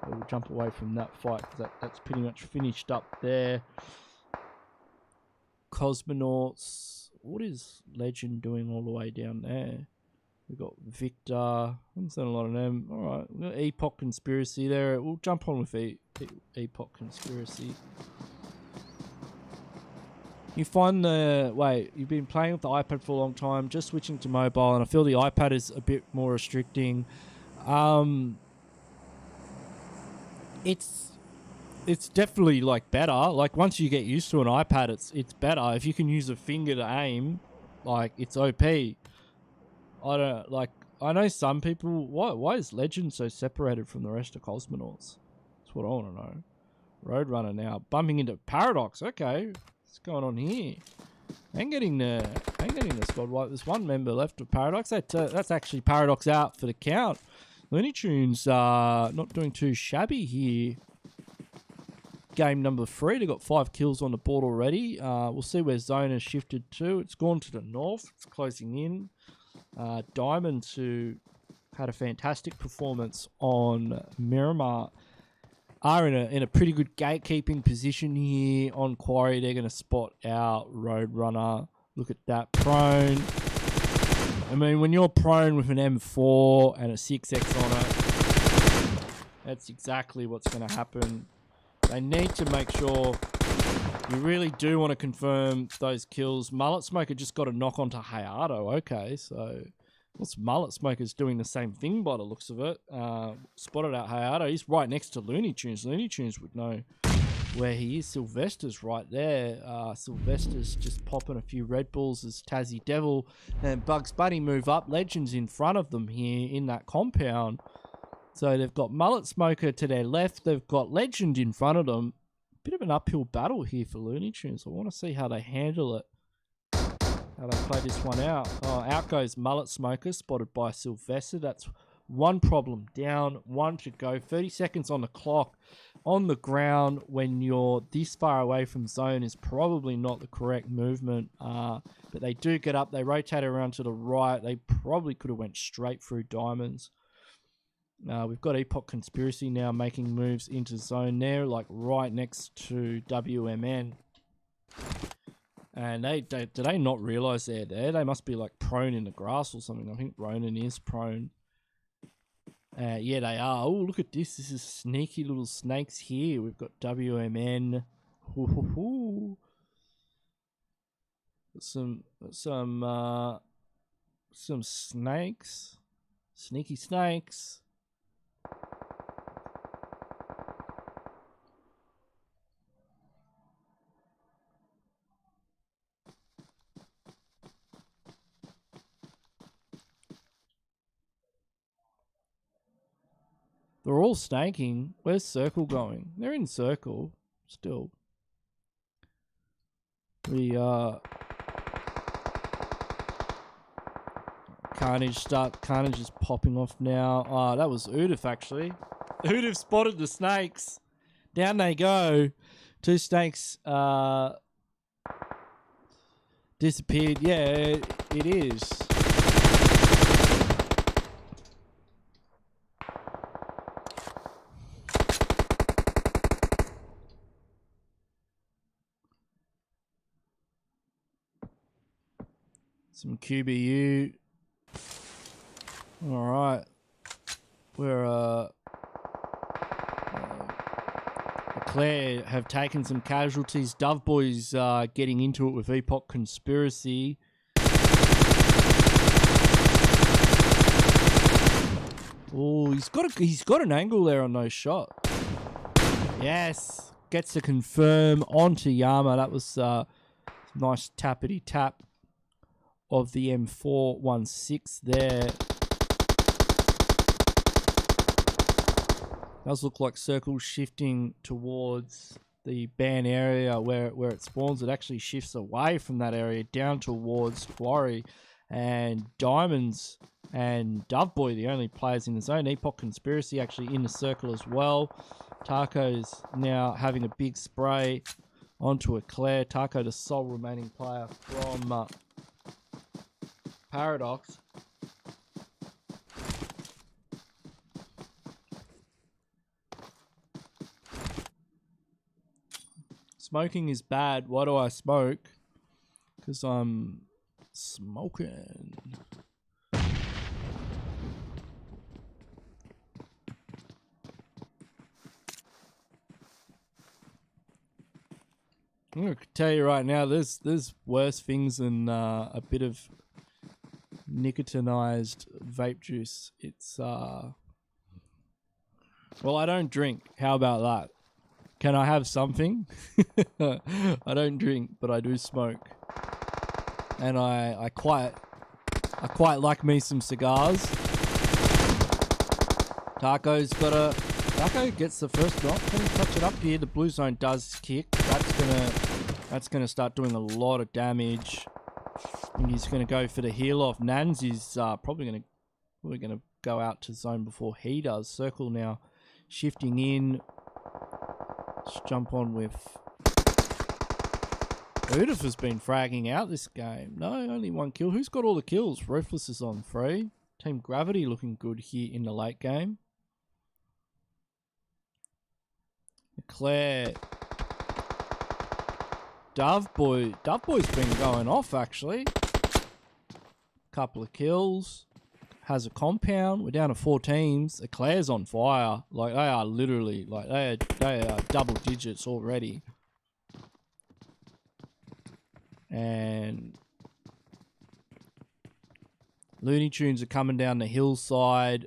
We'll jump away from that fight because that's pretty much finished up there. Cosmonauts. What is Legend doing all the way down there? We've got Victor. I haven't seen a lot of them. Alright, we've got Epoch Conspiracy there. We'll jump on with Epoch Conspiracy. You find you've been playing with the iPad for a long time, just switching to mobile, and I feel the iPad is a bit more restricting. It's definitely, like, better. Like, once you get used to an iPad, it's better. If you can use a finger to aim, like, it's OP. I know some people, why is Legend so separated from the rest of Cosmonauts? That's what I want to know. Roadrunner now bumping into Paradox. Okay, what's going on here? And getting the squad wipe. There's one member left of Paradox. That's actually Paradox out for the count. Looney Tunes not doing too shabby here. Game number 3. They got 5 kills on the board already. We'll see where Zone has shifted to. It's gone to the north. It's closing in. Diamonds, who had a fantastic performance on Miramar, are in a pretty good gatekeeping position here on Quarry. They're going to spot out Roadrunner. Look at that, prone. I mean, when you're prone with an M4 and a 6X on it, that's exactly what's going to happen. They need to make sure. You really do want to confirm those kills. Mullet Smoker just got a knock onto Hayato. Okay, so what's Mullet Smoker's doing the same thing by the looks of it. Spotted out Hayato. He's right next to Looney Tunes. Looney Tunes would know where he is. Sylvester's right there. Sylvester's just popping a few Red Bulls as Tassie Devil and Bugs Bunny move up. Legends in front of them here in that compound. So they've got Mullet Smoker to their left. They've got Legend in front of them. Bit of an uphill battle here for Looney Tunes. I want to see how they handle it. How they play this one out. Oh, out goes Mullet Smoker, spotted by Sylvester. That's One problem down, one to go. 30 seconds on the clock. On the ground when you're this far away from zone is probably not the correct movement. But they do get up. They rotate around to the right. They probably could have went straight through diamonds. We've got Epoch Conspiracy now making moves into zone there, like right next to WMN. And do they not realise they're there? They must be like prone in the grass or something. I think Ronan is prone. Yeah, they are. Oh, look at this. This is sneaky little snakes here. We've got WMN. Some snakes. Sneaky snakes. They're all snaking. Where's Circle going? They're in Circle still. Carnage is popping off now. That was Udif actually. Udif spotted the snakes. Down they go. Two snakes disappeared. Yeah, it is. Some QBU. All right. We're Claire have taken some casualties. Dove Boy's getting into it with Epoch Conspiracy. Oh, he's got an angle there on no shot. Yes, gets to confirm onto Yama. That was nice tappity tap of the M416 there. Does look like Circle shifting towards the ban area where it spawns. It actually shifts away from that area down towards Quarry. And Diamonds and Doveboy, the only players in the zone. Epoch Conspiracy actually in the circle as well. Taco's now having a big spray onto Eclair. Taco, the sole remaining player from Paradox. Smoking is bad. Why do I smoke? Because I'm smoking. I'm going to tell you right now, there's worse things than a bit of nicotinized vape juice. It's well, I don't drink. How about that? Can I have something? I don't drink, but I do smoke, and I quite like me some cigars. Taco gets the first knock. Can he touch it up here? The blue zone does kick. That's gonna start doing a lot of damage. And he's gonna go for the heal off. Nans is probably gonna go out to zone before he does. Circle now shifting in. Let's jump on with Udif has been fragging out this game. No, only one kill. Who's got all the kills? Ruthless is on 3. Team Gravity looking good here in the late game. Claire. Doveboy's been going off actually. Couple of kills. Has a compound. We're down to 4 teams. Eclair's on fire. Like, they are literally, like, they are double digits already. And Looney Tunes are coming down the hillside.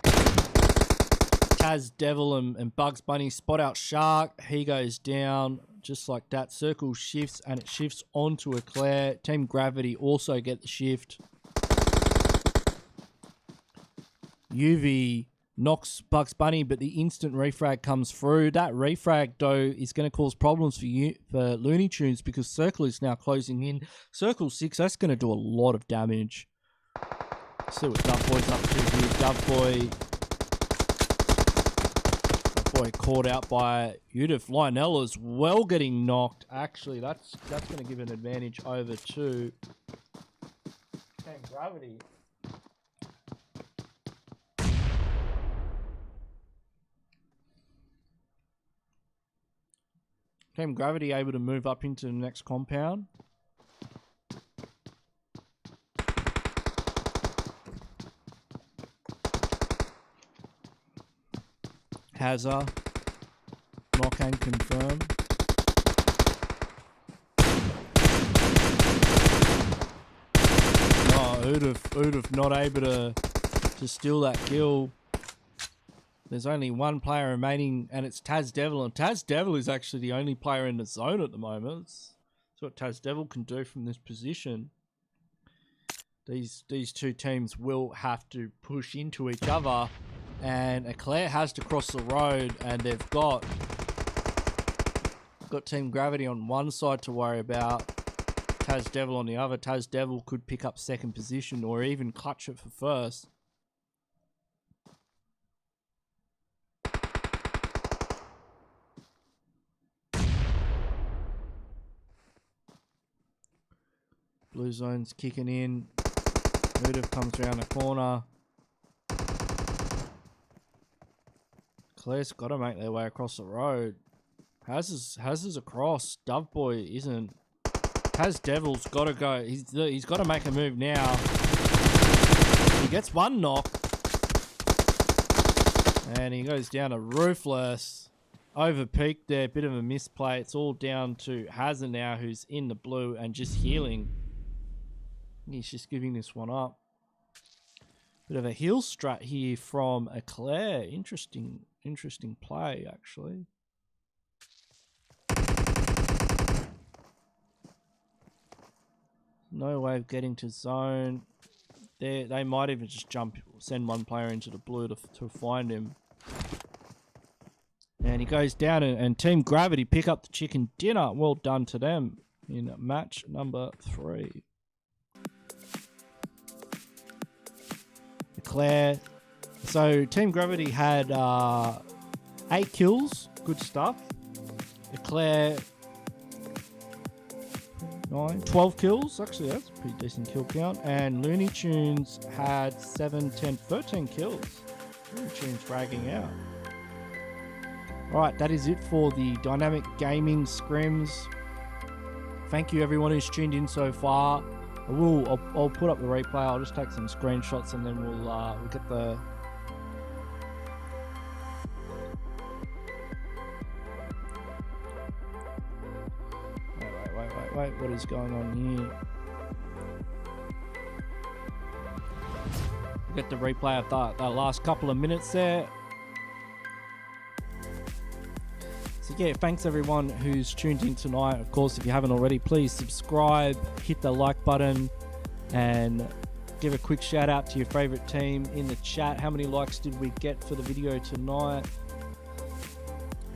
Taz, Devil, and Bugs Bunny spot out Shark. He goes down just like that. Circle shifts, and it shifts onto Eclair. Team Gravity also get the shift. UV knocks Bugs Bunny, but the instant refrag comes through. That refrag, though, is going to cause problems for Looney Tunes because Circle is now closing in. Circle 6, that's going to do a lot of damage. See what Doveboy's up to here. Doveboy caught out by Udif. Lionel as well getting knocked. Actually, that's going to give an advantage over to Team Gravity. Team Gravity able to move up into the next compound. Hazza. Knock and confirm. Oh, Udif not able to steal that kill. There's only one player remaining, and it's Taz Devil. And Taz Devil is actually the only player in the zone at the moment. That's what Taz Devil can do from this position. These two teams will have to push into each other. And Eclair has to cross the road, and they've got Team Gravity on one side to worry about, Taz Devil on the other. Taz Devil could pick up second position or even clutch it for first. Blue zone's kicking in. Udif comes around the corner. Claire's got to make their way across the road. Haz's across. Doveboy isn't. Taz Devil's got to go. He's got to make a move now. He gets one knock. And he goes down to Ruthless. Over peaked there. Bit of a misplay. It's all down to Hazza now, who's in the blue and just healing. He's just giving this one up. Bit of a heal strat here from Eclair. Interesting play, actually. No way of getting to zone. They might even just send one player into the blue to find him. And he goes down, and Team Gravity pick up the chicken dinner. Well done to them in match number 3. Eclair. So Team Gravity had 8 kills. Good stuff. Eclair 9, 12 kills. Actually, that's a pretty decent kill count. And Looney Tunes had 7, 10, 13 kills. Looney Tunes dragging out. Alright, that is it for the Dynamic Gaming Scrims. Thank you everyone who's tuned in so far. I'll put up the replay. I'll just take some screenshots and then we'll get the wait, what is going on here? We'll get the replay of that last couple of minutes there. So yeah, thanks everyone who's tuned in tonight. Of course, if you haven't already, please subscribe, hit the like button, and give a quick shout out to your favorite team in the chat. How many likes did we get for the video tonight?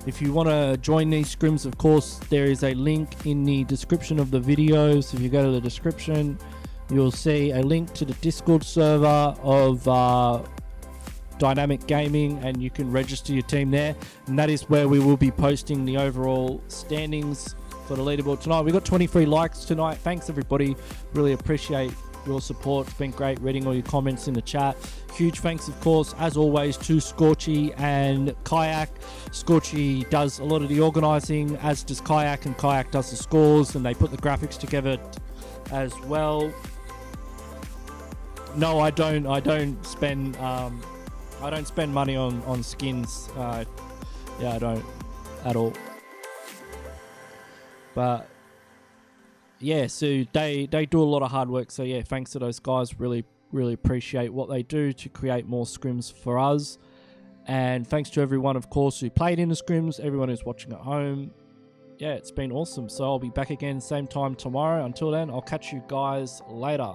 If you want to join these scrims, of course, there is a link in the description of the video. So if you go to the description, you'll see a link to the Discord server of Dynamic Gaming, and you can register your team there. And that is where we will be posting the overall standings for the leaderboard tonight. We got 23 likes tonight. Thanks everybody. Really appreciate your support. It's been great reading all your comments in the chat. Huge thanks, of course, as always, to Scorchy and Kayak. Scorchy does a lot of the organising, as does Kayak, and Kayak does the scores, and they put the graphics together as well. No, I don't spend money on skins. Yeah, I don't at all. But yeah, so they do a lot of hard work. So yeah, thanks to those guys. Really appreciate what they do to create more scrims for us. And thanks to everyone, of course, who played in the scrims, everyone who's watching at home. Yeah, it's been awesome. So I'll be back again same time tomorrow. Until then, I'll catch you guys later.